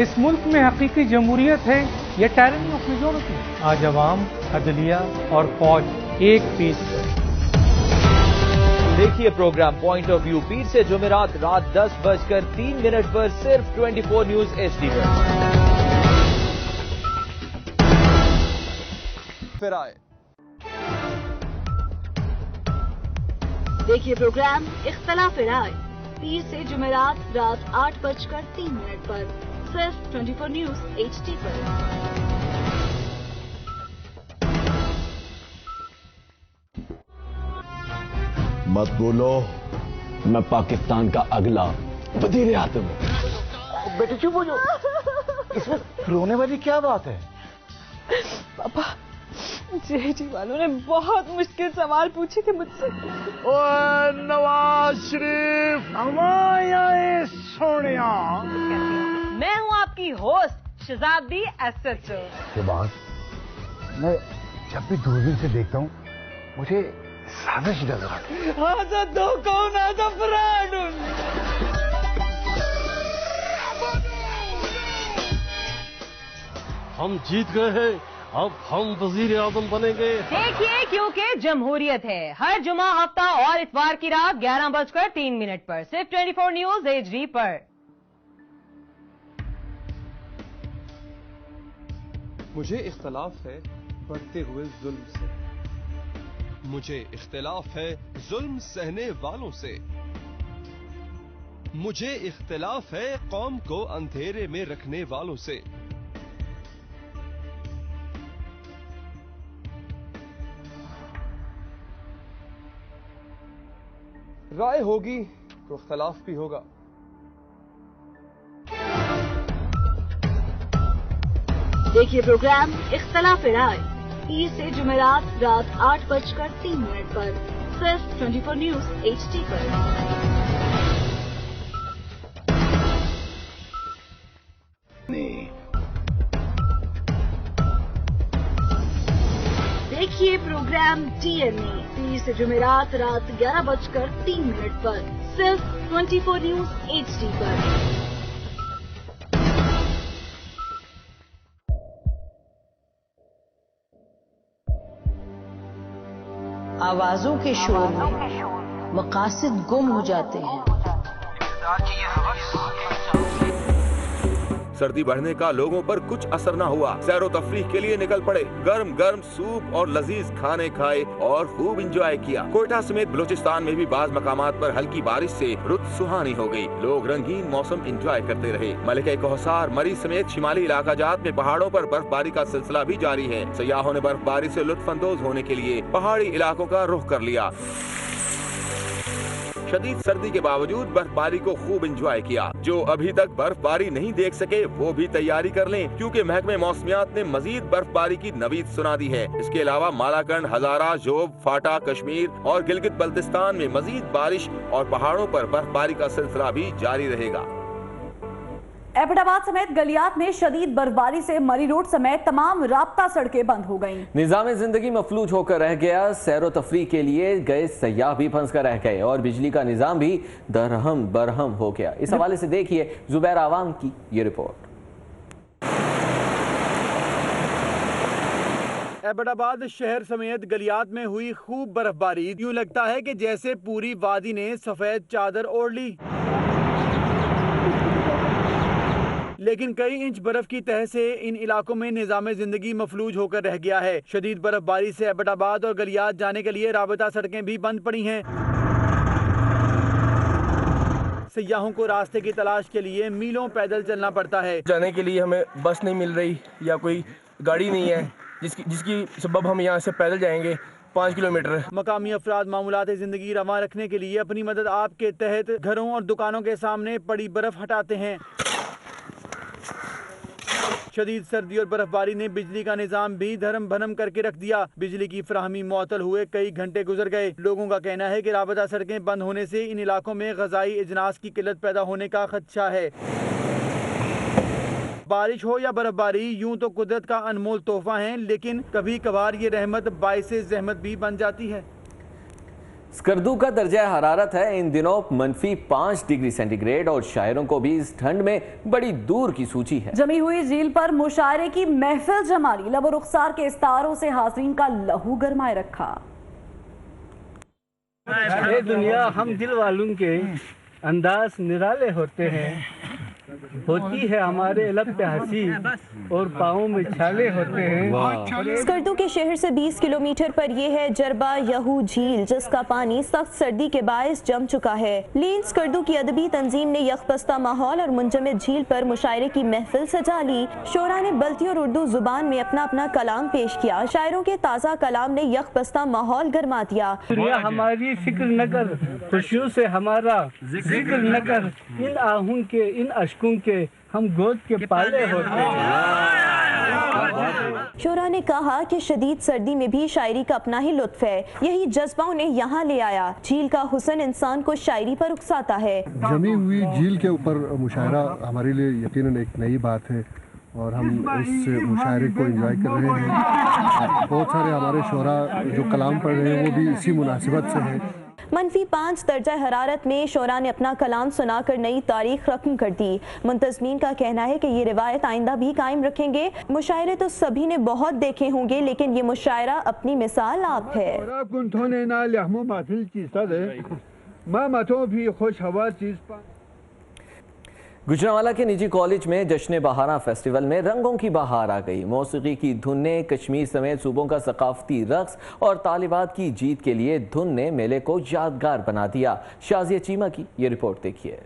इस मुल्क में हकीकी जमहूरियत है या टायरनी ऑफ मेजॉरिटी? आज अवाम, अदलिया और फौज एक पेज पर। देखिए प्रोग्राम पॉइंट ऑफ व्यू पीर से जुमेरात रात 10:03 पर सिर्फ 24 न्यूज एचडी पर। फिर आए देखिए प्रोग्राम इख्तलाफ राय पीर से जुमेरात रात 8:03 पर सिर्फ 24 न्यूज एचडी पर। मत बोलो, मैं पाकिस्तान का अगला वजीर आज़म हूं। बेटे चुप हो जाओ, इसमें रोने वाली क्या बात है? पापा, जेडी वालों ने बहुत मुश्किल सवाल पूछे थे मुझसे। ओए नवाज शरीफ, हमारे सोनिया। मैं हूँ आपकी होस्ट शहजादी एसएचओ। के बाद मैं जब भी दूरबीन से देखता हूँ मुझे साजिश नजर आती है। आजा दो कौन आजा फ्रॉड। हम जीत गए हैं, अब हम वजीर आजम बनेंगे। देखिए क्योंकि जमहूरियत है। हर जुमा, हफ्ता और इतवार की रात 11:03 पर सिर्फ 24 न्यूज एचडी पर। मुझे इख्तलाफ है बढ़ते हुए जुल्म से। मुझे इख्तिलाफ है जुल्म सहने वालों से। मुझे इख्तिलाफ है कौम को अंधेरे में रखने वालों से। राय होगी तो इख्तलाफ भी होगा। देखिए प्रोग्राम इख्तलाफ राय पीर से जुमेरात रात 8:03 पर सिर्फ 24 न्यूज एचडी पर। देखिए प्रोग्राम डीएनए पीर से जुमेरात रात 11:03 पर सिर्फ 24 न्यूज एचडी पर। आवाजों के शोर में मकासद गुम हो जाते हैं। सर्दी बढ़ने का लोगों पर कुछ असर न हुआ। सैरो तफरीह के लिए निकल पड़े। गर्म गर्म सूप और लजीज खाने खाए और खूब इंजॉय किया। कोयटा समेत बलूचिस्तान में भी बाज मकामात पर हल्की बारिश से रुत सुहानी हो गई। लोग रंगीन मौसम इंजॉय करते रहे। मलिक कोहसार, मरी समेत शिमाली इलाका जात में पहाड़ों पर बर्फबारी का सिलसिला भी जारी है। सयाहों ने बर्फबारी से लुत्फानंदोज होने के लिए पहाड़ी इलाकों का रुख कर लिया। शदीद सर्दी के बावजूद बर्फबारी को खूब एंजॉय किया। जो अभी तक बर्फबारी नहीं देख सके वो भी तैयारी कर लें, क्योंकि महकमे मौसमियात ने मजीद बर्फबारी की नवीद सुना दी है। इसके अलावा मालाकंड, हजारा, जोब, फाटा, कश्मीर और गिलगित बल्तिस्तान में मजीद बारिश और पहाड़ों पर बर्फबारी का सिलसिला भी जारी रहेगा। एबटाबाद समेत गलियात में शदीद बर्फबारी से मरी रोड समेत तमाम राब्ता सड़कें बंद हो गईं। निजाम जिंदगी मफलूज होकर रह गया। सैरो तफरी के लिए गए सयाह भी फंस कर रह गए और बिजली का निजाम भी दरहम बरहम हो गया। इस हवाले से देखिए जुबैर आवाम की ये रिपोर्ट। एबटाबाद शहर समेत गलियात में हुई खूब बर्फबारी। यूं लगता है कि जैसे पूरी वादी ने सफेद चादर ओढ़ ली। लेकिन कई इंच बर्फ की तह से इन इलाकों में निजाम जिंदगी मफलूज होकर रह गया है। शदीद बर्फबारी से एबटाबाद और गलियात जाने के लिए राबता सड़कें भी बंद पड़ी हैं। सयाहों को रास्ते की तलाश के लिए मीलों पैदल चलना पड़ता है। जाने के लिए हमें बस नहीं मिल रही या कोई गाड़ी नहीं है जिसकी सबब हम यहाँ से पैदल जाएंगे 5 किलोमीटर। मकामी अफराद मामूलात जिंदगी रवा रखने के लिए अपनी मदद आप के तहत घरों और दुकानों के सामने पड़ी बर्फ हटाते हैं। शदीद सर्दी और बर्फबारी ने बिजली का निजाम भी धर्म भरम करके रख दिया। बिजली की फराहमी मुअत्तल हुए कई घंटे गुजर गए। लोगों का कहना है कि राबता सड़कें बंद होने से इन इलाकों में ग़ज़ाई इजनास की किल्लत पैदा होने का खदशा है। बारिश हो या बर्फबारी यूं तो कुदरत का अनमोल तोहफा है, लेकिन कभी कभार ये रहमत बाइसे ज़हमत भी बन जाती है। स्कर्दू का दर्जा हरारत है इन दिनों -5 डिग्री सेंटीग्रेड और शायरों को भी इस ठंड में बड़ी दूर की सूची है। जमी हुई झील पर मुशायरे की महफिल जमा ली। लब रुखसार के इस्तारों से हाज़रीन का लहू गरमाए रखा। ये दुनिया हम दिल वालों के अंदाज निराले होते हैं। होती है हमारे लब पे हंसी और पाँव में छाले होते हैं। स्कर्दू के शहर से 20 किलोमीटर पर यह है जरबा यहू झील, जिसका पानी सख्त सर्दी के बायस जम चुका है। लीन स्कर्दू की अदबी तंजीम ने यकबस्ता माहौल और मुंजमद झील पर मुशायरे की महफिल सजा ली। शोरा ने बल्ती और उर्दू जुबान में अपना अपना कलाम पेश किया। शायरों के ताज़ा कलाम ने यकबस्ता माहौल गरमा दिया। दुनिया हमारी फिक्र न कर, खुशियों से हमारा जिक्र न कर, इन आहूं के इन अशकों के हम गोद के पाले होते हैं। शोरा ने कहा कि शदीद सर्दी में भी शायरी का अपना ही लुत्फ है। यही जज्बा उन्हें यहाँ ले आया। झील का हुस्न इंसान को शायरी पर उकसाता है। जमी हुई झील के ऊपर मुशायरा हमारे लिए यकीनन एक नई बात है और हम इस मुशायरे को एंजॉय कर रहे हैं। बहुत सारे हमारे शोरा जो कलाम पढ़ रहे हैं वो भी इसी मुनासिबत से हैं। -5 दर्जा हरारत में शोरा ने अपना कलाम सुनाकर नई तारीख रकम कर दी। मुंतज़मीन का कहना है कि ये रिवायत आइंदा भी कायम रखेंगे। मुशायरे तो सभी ने बहुत देखे होंगे, लेकिन ये मुशायरा अपनी मिसाल आप है। गुजरांवाला के निजी कॉलेज में जश्न बहारा फेस्टिवल में रंगों की बहार आ गई। मौसीकी की धुन ने कश्मीर समेत सूबों का सकाफती रक्स और तालिबात की जीत के लिए धुन ने मेले को यादगार बना दिया। शाजिया चीमा की ये रिपोर्ट देखिए।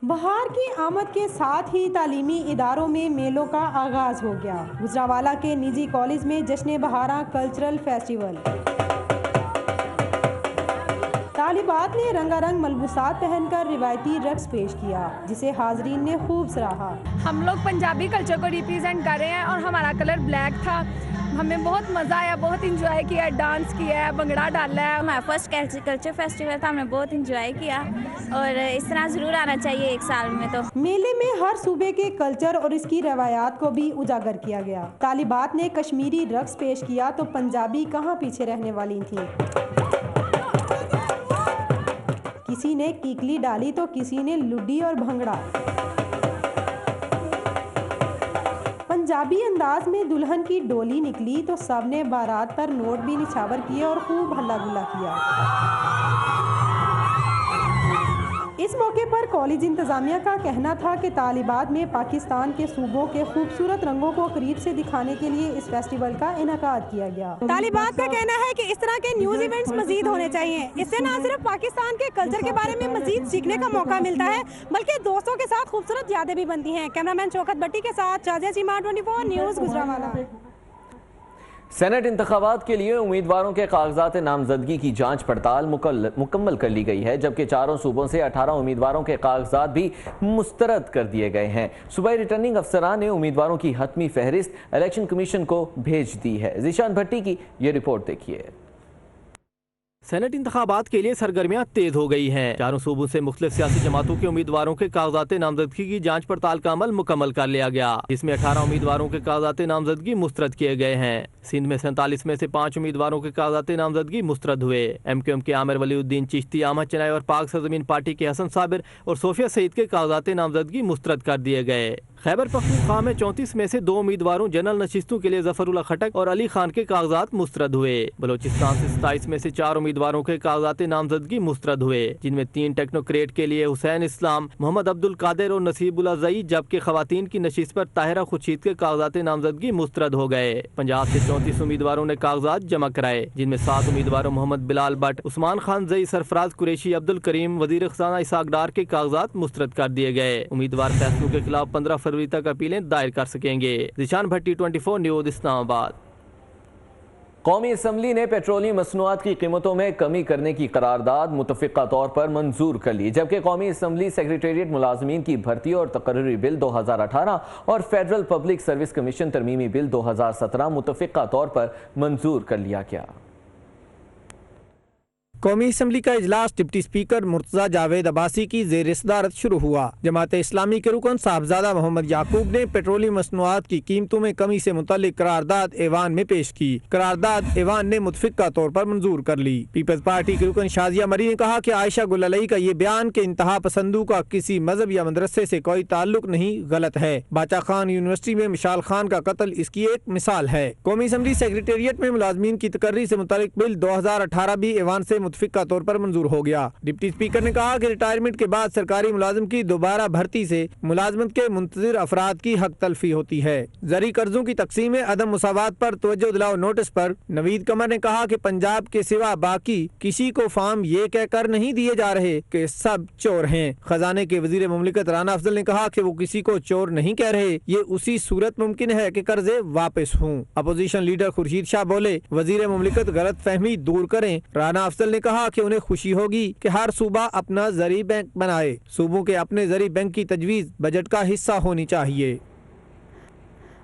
बहार की आमद के साथ ही तालीमी इदारों में मेलों का आगाज हो गया। गुजरांवाला के निजी कॉलेज में जश्न बहारा कल्चरल फेस्टिवल। तालिबात ने रंगारंग मलबूसात पहनकर रिवायती रक्स पेश किया, जिसे हाजरीन ने खूब सराहा। हम लोग पंजाबी कल्चर को रिप्रेजेंट कर रहे हैं और हमारा कलर ब्लैक था। हमें बहुत मज़ा आया, बहुत इंजॉय किया, डांस किया, भंगड़ा डाला है। हमारा फर्स्ट कल्चर फेस्टिवल था, हमने बहुत इंजॉय किया और इस तरह ज़रूर आना चाहिए एक साल में। तो मेले में हर सूबे के कल्चर और इसकी रवायात को भी उजागर किया गया। तालिबात ने कश्मीरी रक्स पेश किया तो पंजाबी कहाँ पीछे रहने वाली थी। किसी ने कीकली डाली तो किसी ने लुड्डी और भंगड़ा। पंजाबी अंदाज में दुल्हन की डोली निकली तो सबने बारात पर नोट भी निछावर किए और खूब हल्ला गुल्ला किया। इस मौके पर कॉलेज इंतजामिया का कहना था कि तालिबात में पाकिस्तान के सूबों के खूबसूरत रंगों को करीब से दिखाने के लिए इस फेस्टिवल का इनेकाद किया गया। तालिबात का कहना है कि इस तरह के न्यूज़ इवेंट्स मजीद होने चाहिए। इससे न सिर्फ पाकिस्तान के कल्चर के बारे में मजीद सीखने का मौका मिलता है, बल्कि दोस्तों के साथ खूबसूरत यादें भी बनती हैं। कैमरामैन शौकत भट्टी के साथ शाजिया चीमा, 24 न्यूज़, गुजरांवाला। सेनेट इंतखाबात के लिए उम्मीदवारों के कागजात नामजदगी की जांच पड़ताल मुकम्मल कर ली गई है, जबकि चारों सूबों से 18 उम्मीदवारों के कागजात भी मुस्तरद कर दिए गए हैं। सूबाई रिटर्निंग अफसरान ने उम्मीदवारों की हतमी फहरिस्त इलेक्शन कमीशन को भेज दी है। ज़ीशान भट्टी की ये रिपोर्ट देखिए। सेनेट इंतखाबात के लिए सरगर्मियां तेज हो गई हैं। चारों सूबों से मुख्तलिफ सियासी जमातों के उम्मीदवारों के कागजात नामजदगी की जांच पड़ताल का अमल मुकम्मल कर लिया गया, जिसमें 18 उम्मीदवारों के कागजात नामजदगी मुस्तरद किए गए हैं। सिंध में 47 में से 5 उम्मीदवारों के कागजात नामजदगी मुस्तरद हुए। MQM के आमिर वलीउद्दीन चिश्ती, अहमद चनाई और पाक सरजमीन पार्टी के हसन साबिर और सोफिया सईद के कागजात नामजदगी मुस्तरद कर दिए गए। खैबर पख्तूनख्वा में 34 में से 2 उम्मीदवारों जनरल नशिस्तों के लिए जफरुल्लाह खटक और अली खान के कागजात मुस्तरद हुए। बलोचिस्तान से 27 में से 4 उम्मीदवारों के कागजात नामजदगी मुस्तरद हुए, जिनमें 3 टेक्नोक्रेट के लिए हुसैन इस्लाम, मोहम्मद अब्दुल कादिर और नसीबुल्लाह जई, जबकि खवातीन की नशिस्त पर ताहिरा खुर्शीद के कागजात नामजदगी मुस्तरद हो गए। पंजाब से 34 उम्मीदवारों ने कागजात जमा कराए, जिनमें 7 उम्मीदवारों मोहम्मद बिलाल भट्ट, उस्मान खान जई, सरफराज कुरैशी, अब्दुल करीम, वजीर खजाना इसाक डार के कागजात मुस्तरद कर दिए गए। उम्मीदवार फैसलों के खिलाफ 15 फरवरी तक अपीलें दायर कर सकेंगे। जिशान भट्टी, 24 न्यूज़, इस्लामाबाद। कौमी असम्बली ने पेट्रोलियम मसनूआत की कीमतों में कमी करने की करारदाद मुतफ़िक़ा तौर पर मंजूर कर ली, जबकि कौमी असम्बली सेक्रेटेरिएट मुलाजमीन की भर्ती और तकर्री बिल 2018 और फेडरल पब्लिक सर्विस कमीशन तरमीमी बिल 2017 मुतफ़िक़ा तौर पर मंजूर कर लिया गया। कौमी असम्बली का इजलास डिप्टी स्पीकर मुर्तज़ा जावेद अब्बासी की ज़ेर सदारत शुरू हुआ। जमात इस्लामी के रुकन साहबजादा मोहम्मद याकूब ने पेट्रोलियम मसनूआत की कीमतों में कमी से मुतल्लिक करारदाद ऐवान में पेश की। करारदाद ऐवान ने मुतफ़िक़ा तौर पर मंजूर कर ली। पीपल्स पार्टी के रुकन शाजिया मरी ने कहा कि आयशा गुल अलई का ये बयान के इंतहा पसंदों का किसी मजहब या मदरसे से कोई ताल्लुक नहीं, गलत है। बाचा खान यूनिवर्सिटी में मिशाल खान का कत्ल इसकी एक मिसाल है। कौमी असम्बली सेक्रेटेरिएट में मुलाजमीन की तकर्री से मुतल्लिक बिल 2018 भी ऐवान से मुतफ़िक़ा तौर पर मंजूर हो गया। डिप्टी स्पीकर ने कहा कि रिटायरमेंट के बाद सरकारी मुलाजिम की दोबारा भर्ती से मुलाजमत के मुंतज़िर अफराद की हक तलफी होती है। ज़री कर्जों की तकसीम में अदम मुसावात पर तवज्जो दिलाओ नोटिस पर नवीद कमर ने कहा कि पंजाब के सिवा बाकी किसी को फार्म ये कहकर नहीं दिए जा रहे कि सब चोर हैं। खजाने के वजीर मुमलिकत राना अफजल ने कहा कि वो किसी को चोर नहीं कह रहे, ये उसी सूरत मुमकिन है कि कर्जे वापस हों। अपोजिशन लीडर खुर्शीद शाह बोले, वजीर मुमलिकत गलत फहमी दूर करें। राना अफजल ने कहा कि उन्हें खुशी होगी कि हर सूबा अपना जरी बैंक बनाए। सूबों के अपने जरी बैंक की तजवीज बजट का हिस्सा होनी चाहिए।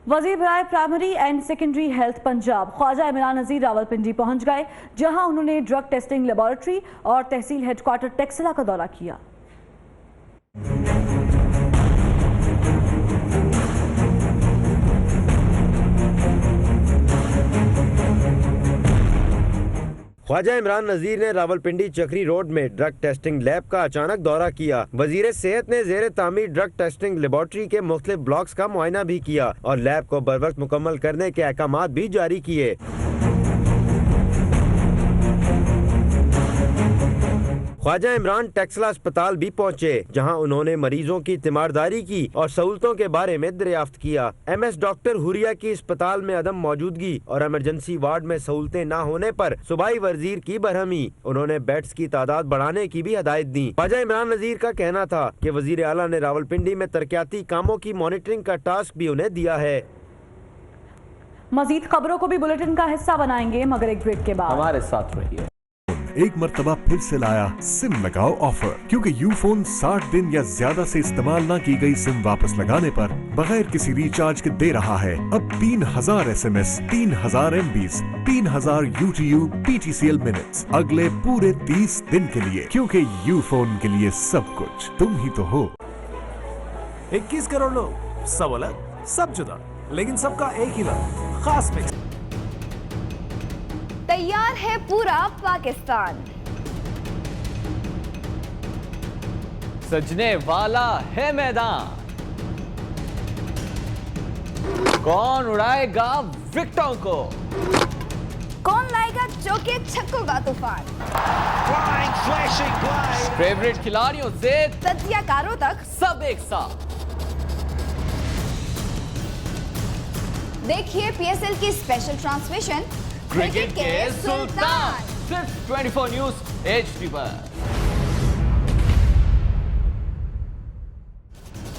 वज़ीर बराए primary and secondary health Punjab Khawaja Imran Nazir Rawalpindi पहुंच गए, जहां उन्होंने ड्रग टेस्टिंग लेबोरेटरी और तहसील हेडक्वार्टर टेक्सला का दौरा किया। ख्वाजा इमरान नज़ीर ने रावलपिंडी चक्री रोड में ड्रग टेस्टिंग लैब का अचानक दौरा किया। वजीर सेहत ने ज़ेरे तामीर ड्रग टेस्टिंग लेबोरेटरी के मुख्तलिफ ब्लॉक्स का मुआयना भी किया और लैब को बरवक्त मुकम्मल करने के अहकामात भी जारी किए। ख्वाजा इमरान टेक्सला अस्पताल भी पहुँचे, जहाँ उन्होंने मरीजों की तीमारदारी की और सहूलतों के बारे में दरियाफ्त किया। MS डॉक्टर हुरिया की अस्पताल में अदम मौजूदगी और इमरजेंसी वार्ड में सहूलतें न होने पर सूबाई वजीर की बरहमी। उन्होंने बेड्स की तादाद बढ़ाने की भी हदायत दी। ख्वाजा इमरान नज़ीर का कहना था कि वजीर आला ने रावलपिंडी में तरक्याती कामों की मॉनिटरिंग का टास्क भी उन्हें दिया है। मजीद खबरों को भी बुलेटिन का हिस्सा बनाएंगे, मगर एक ब्रेक के बाद हमारे साथ रहिए। एक मर्तबा फिर से लाया सिम लगाओ ऑफर, क्योंकि यूफोन 60 दिन या ज्यादा से इस्तेमाल न की गई सिम वापस लगाने पर बगैर किसी रिचार्ज के दे रहा है अब 3000 SMS, 3000 MBs, 3000 UTU PTCL minutes अगले पूरे 30 दिन के लिए, क्योंकि यूफोन के लिए सब कुछ तुम ही तो हो। 21 करोड़ लोग, सब अलग सब जुदा, लेकिन सबका एक ही नाम, खास मिक्स। तैयार है पूरा पाकिस्तान, सजने वाला है मैदान, कौन उड़ाएगा विकेटों को, कौन लाएगा चौके छक्कों का तूफान, फेवरेट खिलाड़ियों से तजियाकारों तक सब एक साथ। देखिए PSL की स्पेशल ट्रांसमिशन क्रिकेट के सुल्तान, सिर्फ 24 न्यूज़ HD पर।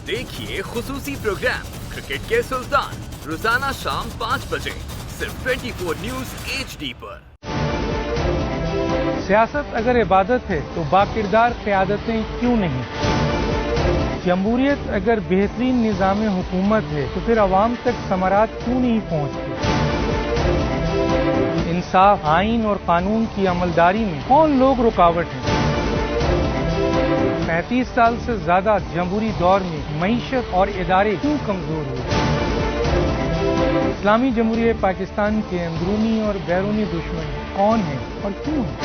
देखिए खुसूसी प्रोग्राम क्रिकेट के सुल्तान रोजाना शाम 5 बजे सिर्फ 24 न्यूज़ HD पर। सियासत अगर इबादत है तो बाकिरदार क़यादतें क्यों नहीं? जमहूरियत अगर बेहतरीन निज़ाम हुकूमत है तो फिर अवाम तक समारात क्यों नहीं पहुँचती? इंसाफ, आइन और कानून की अमलदारी में कौन लोग रुकावट हैं? 35 साल से ज्यादा जमहूरी दौर में मईशत और इदारे क्यों कमजोर हुए? इस्लामी जमहूरियत पाकिस्तान के अंदरूनी और बैरूनी दुश्मन कौन है और क्यों है?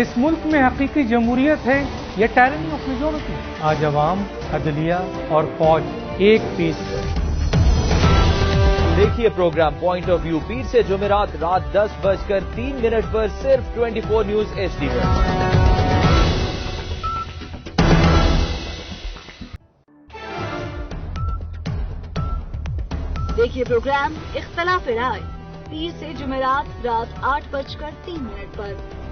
इस मुल्क में हकीकी जमहूरियत है या टायरनी ऑफ मेजोरिटी। आज अवाम, अदलिया और फौज एक पेज पर। देखिए प्रोग्राम पॉइंट ऑफ व्यू पीर से जुमेरात रात 10:03 पर सिर्फ 24 न्यूज HD पर। देखिए प्रोग्राम इख्तलाफ राय पीर से जुमेरात रात 8:03 पर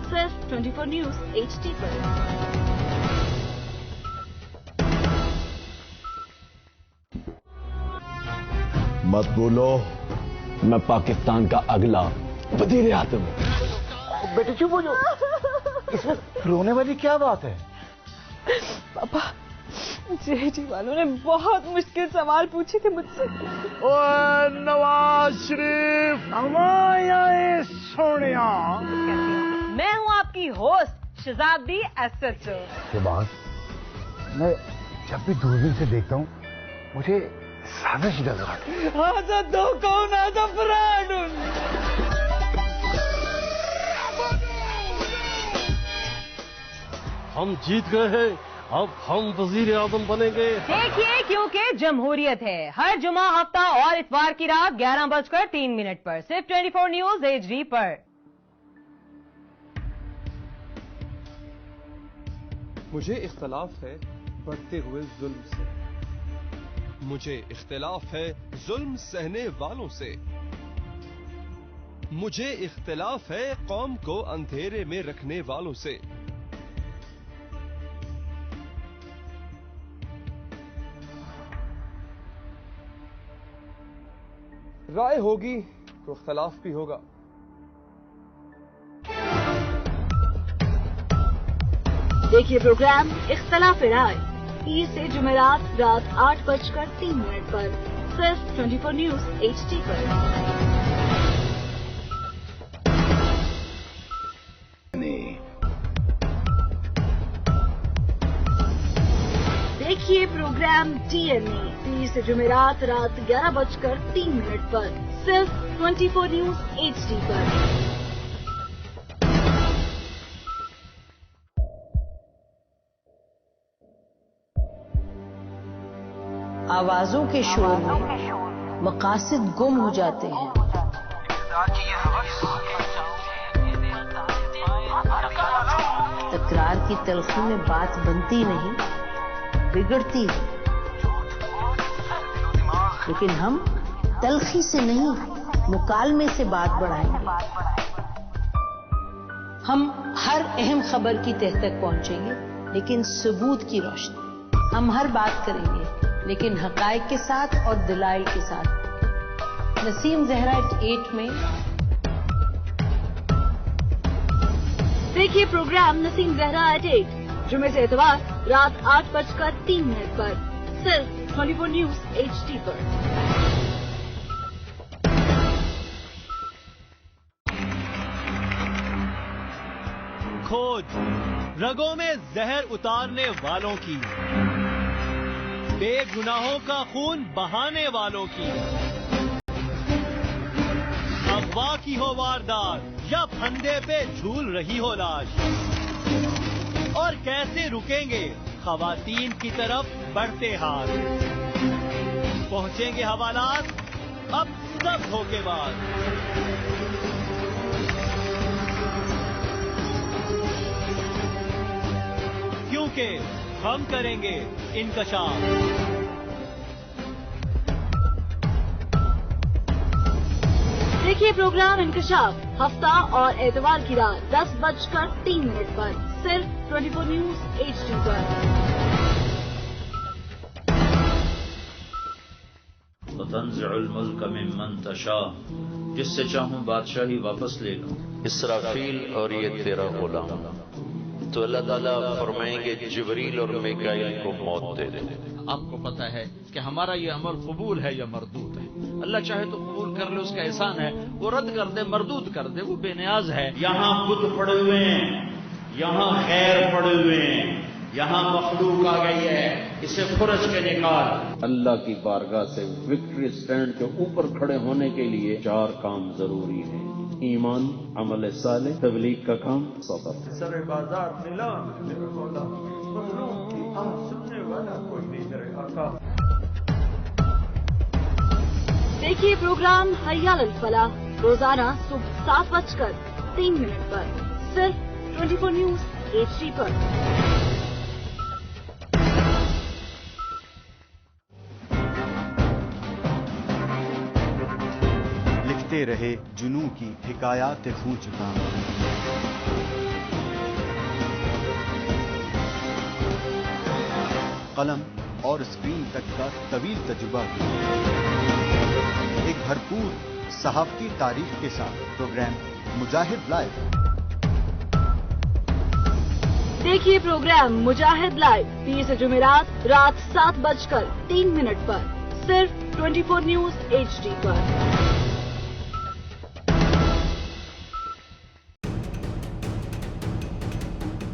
सिर्फ 24 न्यूज HD पर। मत बोलो, मैं पाकिस्तान का अगला वजीर आज़म हूं। बेटे चुप हो जाओ, इसमें रोने वाली क्या बात है? पापा, जेडी वालों ने बहुत मुश्किल सवाल पूछे थे मुझसे। ओए नवाज शरीफ, हमारे सोनिया। मैं हूँ आपकी होस्ट शहजादी SHO। के बाद मैं जब भी दूरबीन से देखता हूँ मुझे साजिश नजर आती है। आजा दो कौन आजा फराडुन। हम जीत गए हैं, अब हम वजीर आजम बनेंगे। देखिए क्योंकि जमहूरियत है। हर जुमा, हफ्ता और इतवार की रात 11:03 पर सिर्फ 24 न्यूज HD पर। मुझे इख्तलाफ है बढ़ते हुए जुल्म से। मुझे इख्तिलाफ है जुल्म सहने वालों से। मुझे इख्तिलाफ है कौम को अंधेरे में रखने वालों से। राय होगी तो इख्तिलाफ भी होगा। देखिए प्रोग्राम इख्तलाफ राय पीर से जुमेरात रात 8:03 पर सिर्फ 24 न्यूज HD पर। देखिए प्रोग्राम DNA पीर से जुमेरात रात 11:03 पर सिर्फ 24 न्यूज HD पर। आवाजों के शोर में मकासद गुम हो जाते हैं। तकरार की तलखी में बात बनती नहीं, बिगड़ती है। लेकिन हम तलखी से नहीं, मुकालमे से बात बढ़ाएंगे। हम हर अहम खबर की तह तक पहुंचेंगे, लेकिन सबूत की रोशनी। हम हर बात करेंगे, लेकिन हकायक के साथ और दलाइल के साथ। नसीम ज़हरा 8 में। देखिए प्रोग्राम नसीम ज़हरा 8 जुमे से इतवार रात 8:03 पर सिर्फ 24 न्यूज HD पर। खोज रगों में जहर उतारने वालों की, बेगुनाहों का खून बहाने वालों की। अगवा की हो वारदात या फंदे पे झूल रही हो लाश, और कैसे रुकेंगे खवातीन की तरफ बढ़ते हाथ। पहुंचेंगे हवालात अब सब धोखेबाज। क्योंकि हम करेंगे इंकशाफ। देखिए प्रोग्राम इंकशाफ हफ्ता और एतवार की रात 10:03 पर सिर्फ 24 न्यूज HD पर। तंज़िउल मुल्क मिम्मन तशा, जिससे चाहूं बादशाही वापस ले लूं। इसराफील और ये तेरा गुलाम। तो अल्लाह ताला फरमाएंगे जिब्रील और मिकाईल को मौत दे दे। आपको पता है कि हमारा ये अमल कबूल है या मरदूद है। अल्लाह चाहे तो कबूल कर ले, उसका एहसान है। वो रद्द कर दे, मरदूद कर दे, वो बेनियाज है। यहाँ बुत पड़े हुए हैं, यहाँ खैर पड़े हुए हैं, यहाँ मखलूक आ गई है, इसे खुरच के निकाल। अल्लाह की बारगाह से विक्ट्री स्टैंड के ऊपर खड़े होने के लिए 4 काम जरूरी है: ईमान, अमल साले, तबलीग का काम, सबर। सर बाजार देखिए प्रोग्राम हय्या अल फलाह रोजाना सुबह 7:03 पर सिर्फ 24 न्यूज HD पर। लिखते रहे जुनू की हिकायात खूं चुका, कलम और स्क्रीन तक का तवील तजुर्बा एक भरपूर सहाफती तारीख के साथ प्रोग्राम मुजाहिद लाइव। देखिए प्रोग्राम मुजाहिद लाइव 30 जुमेरात रात 7:03 पर सिर्फ 24 न्यूज HD पर।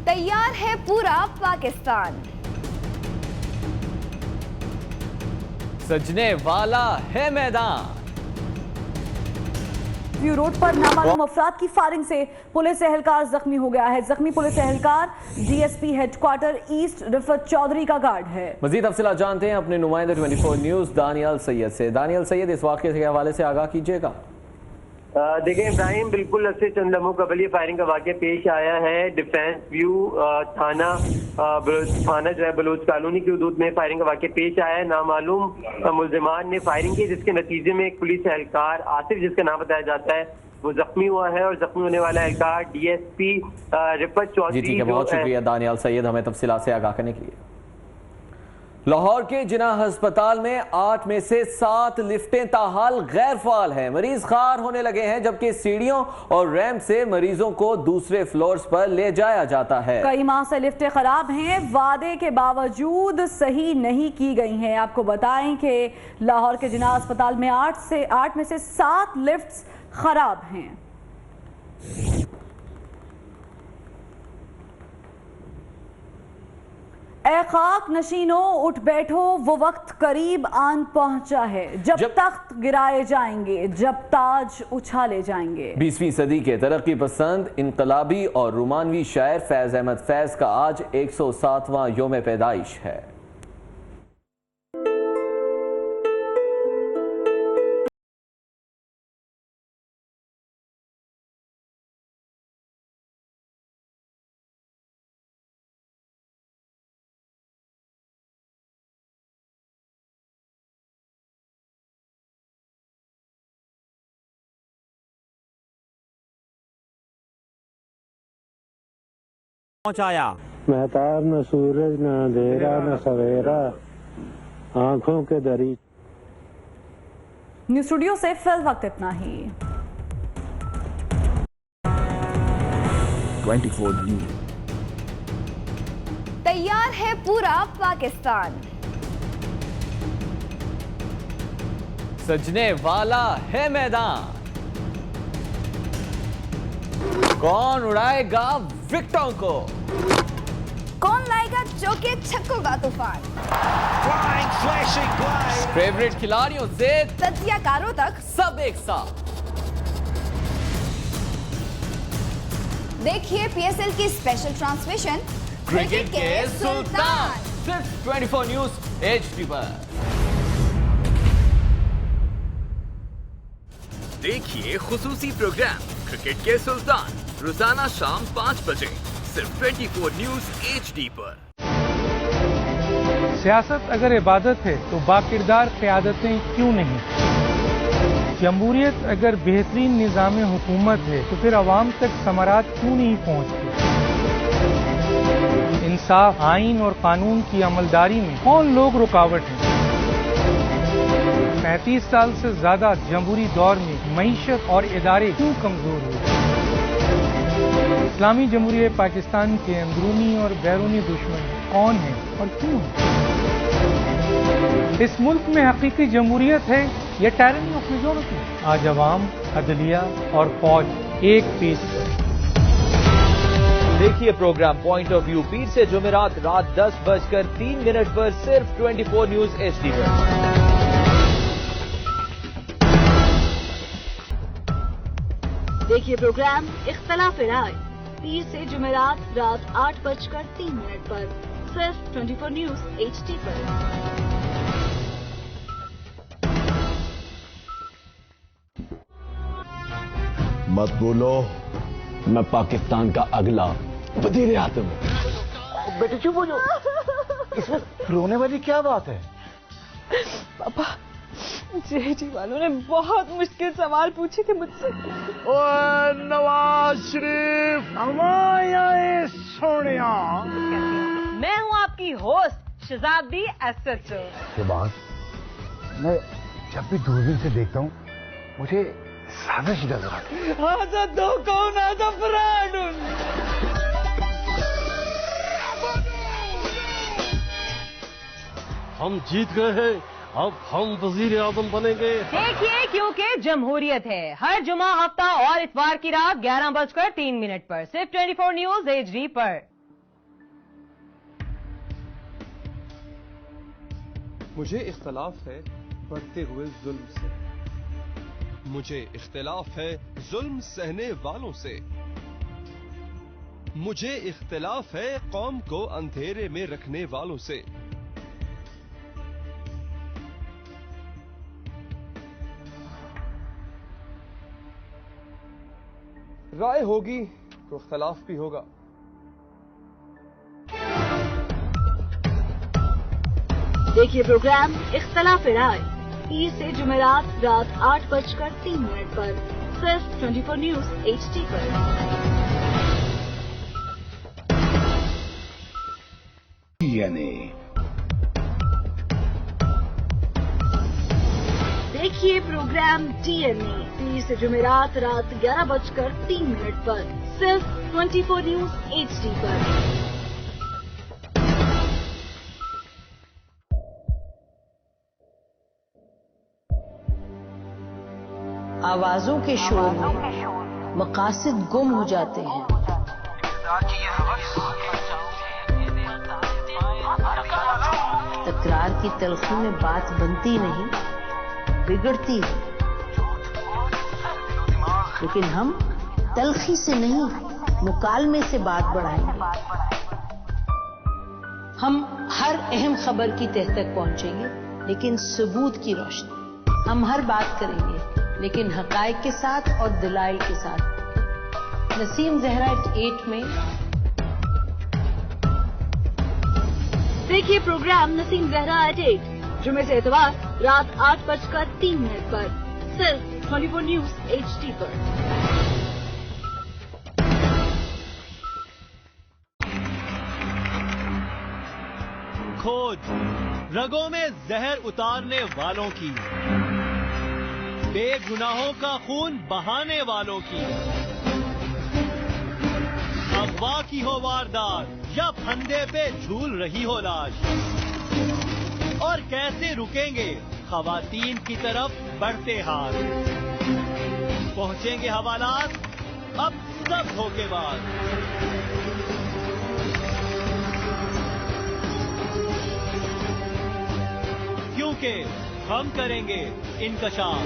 तैयार है पूरा पाकिस्तान, सजने वाला है मैदान। व्यू रोड पर नामालूम अफराद की फायरिंग से पुलिस एहलकार जख्मी हो गया है। जख्मी पुलिस एहलकार DSP headquarter east Rifat Chaudhry का गार्ड है। मजीद तफसीलात जानते हैं अपने नुमाइंदे 24 न्यूज दानियल सैयद से। दानियल सैयद, इस वाक़े के हवाले से आगाह कीजिएगा। देखिए इब्राहिम, बिल्कुल अब से चंद लम्हों कबल ये फायरिंग का वाक़या पेश आया है। डिफेंस व्यू थाना जो है बलोच कॉलोनी की हदूद में फायरिंग का वाक़या पेश आया है। नामालूम मुल्जिमान ने फायरिंग की, जिसके नतीजे में एक पुलिस एहलकार आसिफ, जिसका नाम बताया जाता है, वो जख्मी हुआ है और जख्मी होने वाला एहलकार DSP रिफत चौधरी। ठीक है, बहुत शुक्रिया दानियल सैयद हमें तफसीलात से आगाह करने के लिए। लाहौर के जिन्ना अस्पताल में 8 में से 7 लिफ्टें ताहाल गैर फाल हैं। मरीज खार होने लगे हैं, जबकि सीढ़ियों और रैंप से मरीजों को दूसरे फ्लोर्स पर ले जाया जाता है। कई माह से लिफ्टें खराब हैं, वादे के बावजूद सही नहीं की गई हैं। आपको बताएं कि लाहौर के जिन्ना अस्पताल में 8 में से 7 लिफ्ट्स खराब हैं। ए खाक नशीनों उठ बैठो, वो वक्त करीब आन पहुंचा है जब तख्त गिराए जाएंगे, जब ताज उछाले जाएंगे। 20वीं सदी के तरक्की पसंद इनकलाबी और रोमानवी शायर फैज अहमद फैज का आज 107वां योम पैदाइश है। पहुंचाया। महताब न सूरज न अंधेरा न सवेरा, आंखों के दरी। न्यूज स्टूडियो से फिल वक्त इतना ही। 24 न्यूज। तैयार है पूरा पाकिस्तान, सजने वाला है मैदान। कौन उड़ाएगा विकेटों को, कौन लाएगा चौके छक्कों का तूफान। फेवरेट खिलाड़ियों से तज्जियाकारों तक सब एक साथ। देखिए PSL की स्पेशल ट्रांसमिशन क्रिकेट के सुल्तान, सिर्फ 24 न्यूज HD पर। देखिए खुसूसी प्रोग्राम क्रिकेट के सुल्तान रोजाना शाम 5 बजे सिर्फ 24 न्यूज HD पर। सियासत अगर इबादत है तो बाकिरदार क़यादतें क्यों नहीं। जमहूरियत अगर बेहतरीन निज़ाम हुकूमत है तो फिर अवाम तक समरात क्यों नहीं पहुँचती। इंसाफ, आइन और कानून की अमलदारी में कौन लोग रुकावट हैं। 35 साल से ज्यादा जमहूरी दौर में मईशत और इदारे क्यों कमजोर हुए। इस्लामी जमहूरियत पाकिस्तान के अंदरूनी और बैरूनी दुश्मन कौन है और क्यों है। इस मुल्क में हकीकी जमहूरियत है या टायरनी ऑफ मेजॉरिटी। आज अवाम, अदलिया और फौज एक पीस है। देखिए प्रोग्राम पॉइंट ऑफ व्यू पीर से जुमेरात रात 10:03 पर सिर्फ 24 न्यूज HD पर। देखिए प्रोग्राम इख्तलाफ राय 30 से जुमेरात रात 8:03 पर सिर्फ 24 न्यूज HD पर। मत बोलो मैं पाकिस्तान का अगला वजीर आज़म हूं। बेटे चुप हो जाओ, इसमें रोने वाली क्या बात है? पापा, जेडी वालों ने बहुत मुश्किल सवाल पूछे थे मुझसे। ओए नवाज शरीफ, हमारा सोनिया। मैं हूँ आपकी होस्ट शहजादी एसएचओ। के बाद मैं जब भी दूरबीन से देखता हूँ मुझे साजिश नजर आती है। आजा दो कौन आजा फ्रॉड। हम जीत गए हैं, अब हम वजीर आजम बनेंगे। देखिए, क्योंकि जमहूरियत है। हर जुमा, हफ्ता और इतवार की रात 11:03 पर सिर्फ 24 न्यूज HD पर। मुझे इख्तलाफ है बढ़ते हुए जुल्म से, मुझे इख्तलाफ है जुल्म सहने वालों से, मुझे इख्तलाफ है कौम को अंधेरे में रखने वालों से। राय होगी तो इख्तलाफ भी होगा। देखिए प्रोग्राम इख्तलाफ राय ईद से जुमेरात रात 8:03 पर सिर्फ 24 न्यूज HD पर। देखिए प्रोग्राम DNA ईद से जुमेरात रात 11:03 पर सिर्फ 24 न्यूज HD पर। आवाजों के शोर में मकासद गुम हो जाते हैं। तकरार की तलखी में बात बनती नहीं, बिगड़ती है। लेकिन हम तलखी से नहीं, मुकालमे से बात बढ़ाएंगे। हम हर अहम खबर की तह तक पहुंचेंगे, लेकिन सबूत की रोशनी। हम हर बात करेंगे, लेकिन हकायक के साथ और दलाइल के साथ। नसीम जहरा 8 में। देखिए प्रोग्राम नसीम जहरा 8 जुमे से इतवार रात 8:03 पर सिर्फ 24 न्यूज HD पर। खोज रगों में जहर उतारने वालों की, बेगुनाहों का खून बहाने वालों की। अगवा की हो वारदात या फंदे पे झूल रही हो लाश, और कैसे रुकेंगे खवातीन की तरफ बढ़ते हाथ। पहुंचेंगे हवालात अब सब धोखेबाज। क्योंकि हम करेंगे इनकशाफ।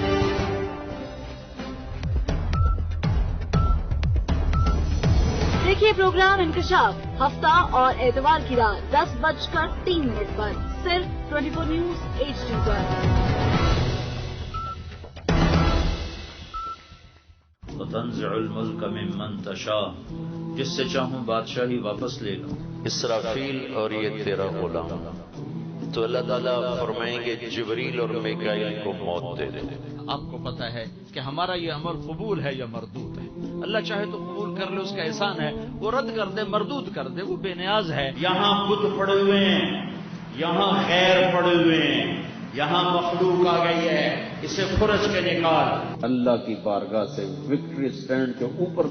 देखिए प्रोग्राम इनकशाफ हफ्ता और एतवार की रात 10:03 पर सिर्फ 24 न्यूज HD पर। वतंज़िउल मुल्क मिम्मन तशा, जिससे चाहूं बादशाही वापस ले लूं। इसराफील और ये तेरा गुलाम। तो अल्लाह ताला फरमाएंगे जिब्रील और मीकाईल को मौत दे दे। आपको पता है कि हमारा ये अमल कबूल है या मरदूद है। अल्लाह चाहे तो कबूल कर ले, उसका एहसान है। वो रद्द कर दे, मरदूद कर दे, वो बेनियाज है। यहाँ बुत पड़े हुए हैं, यहाँ खैर पड़े हुए हैं, यहाँ मखलूक आ गई है, इसे खुरच के निकाल। अल्लाह की बारगाह से विक्ट्री स्टैंड के ऊपर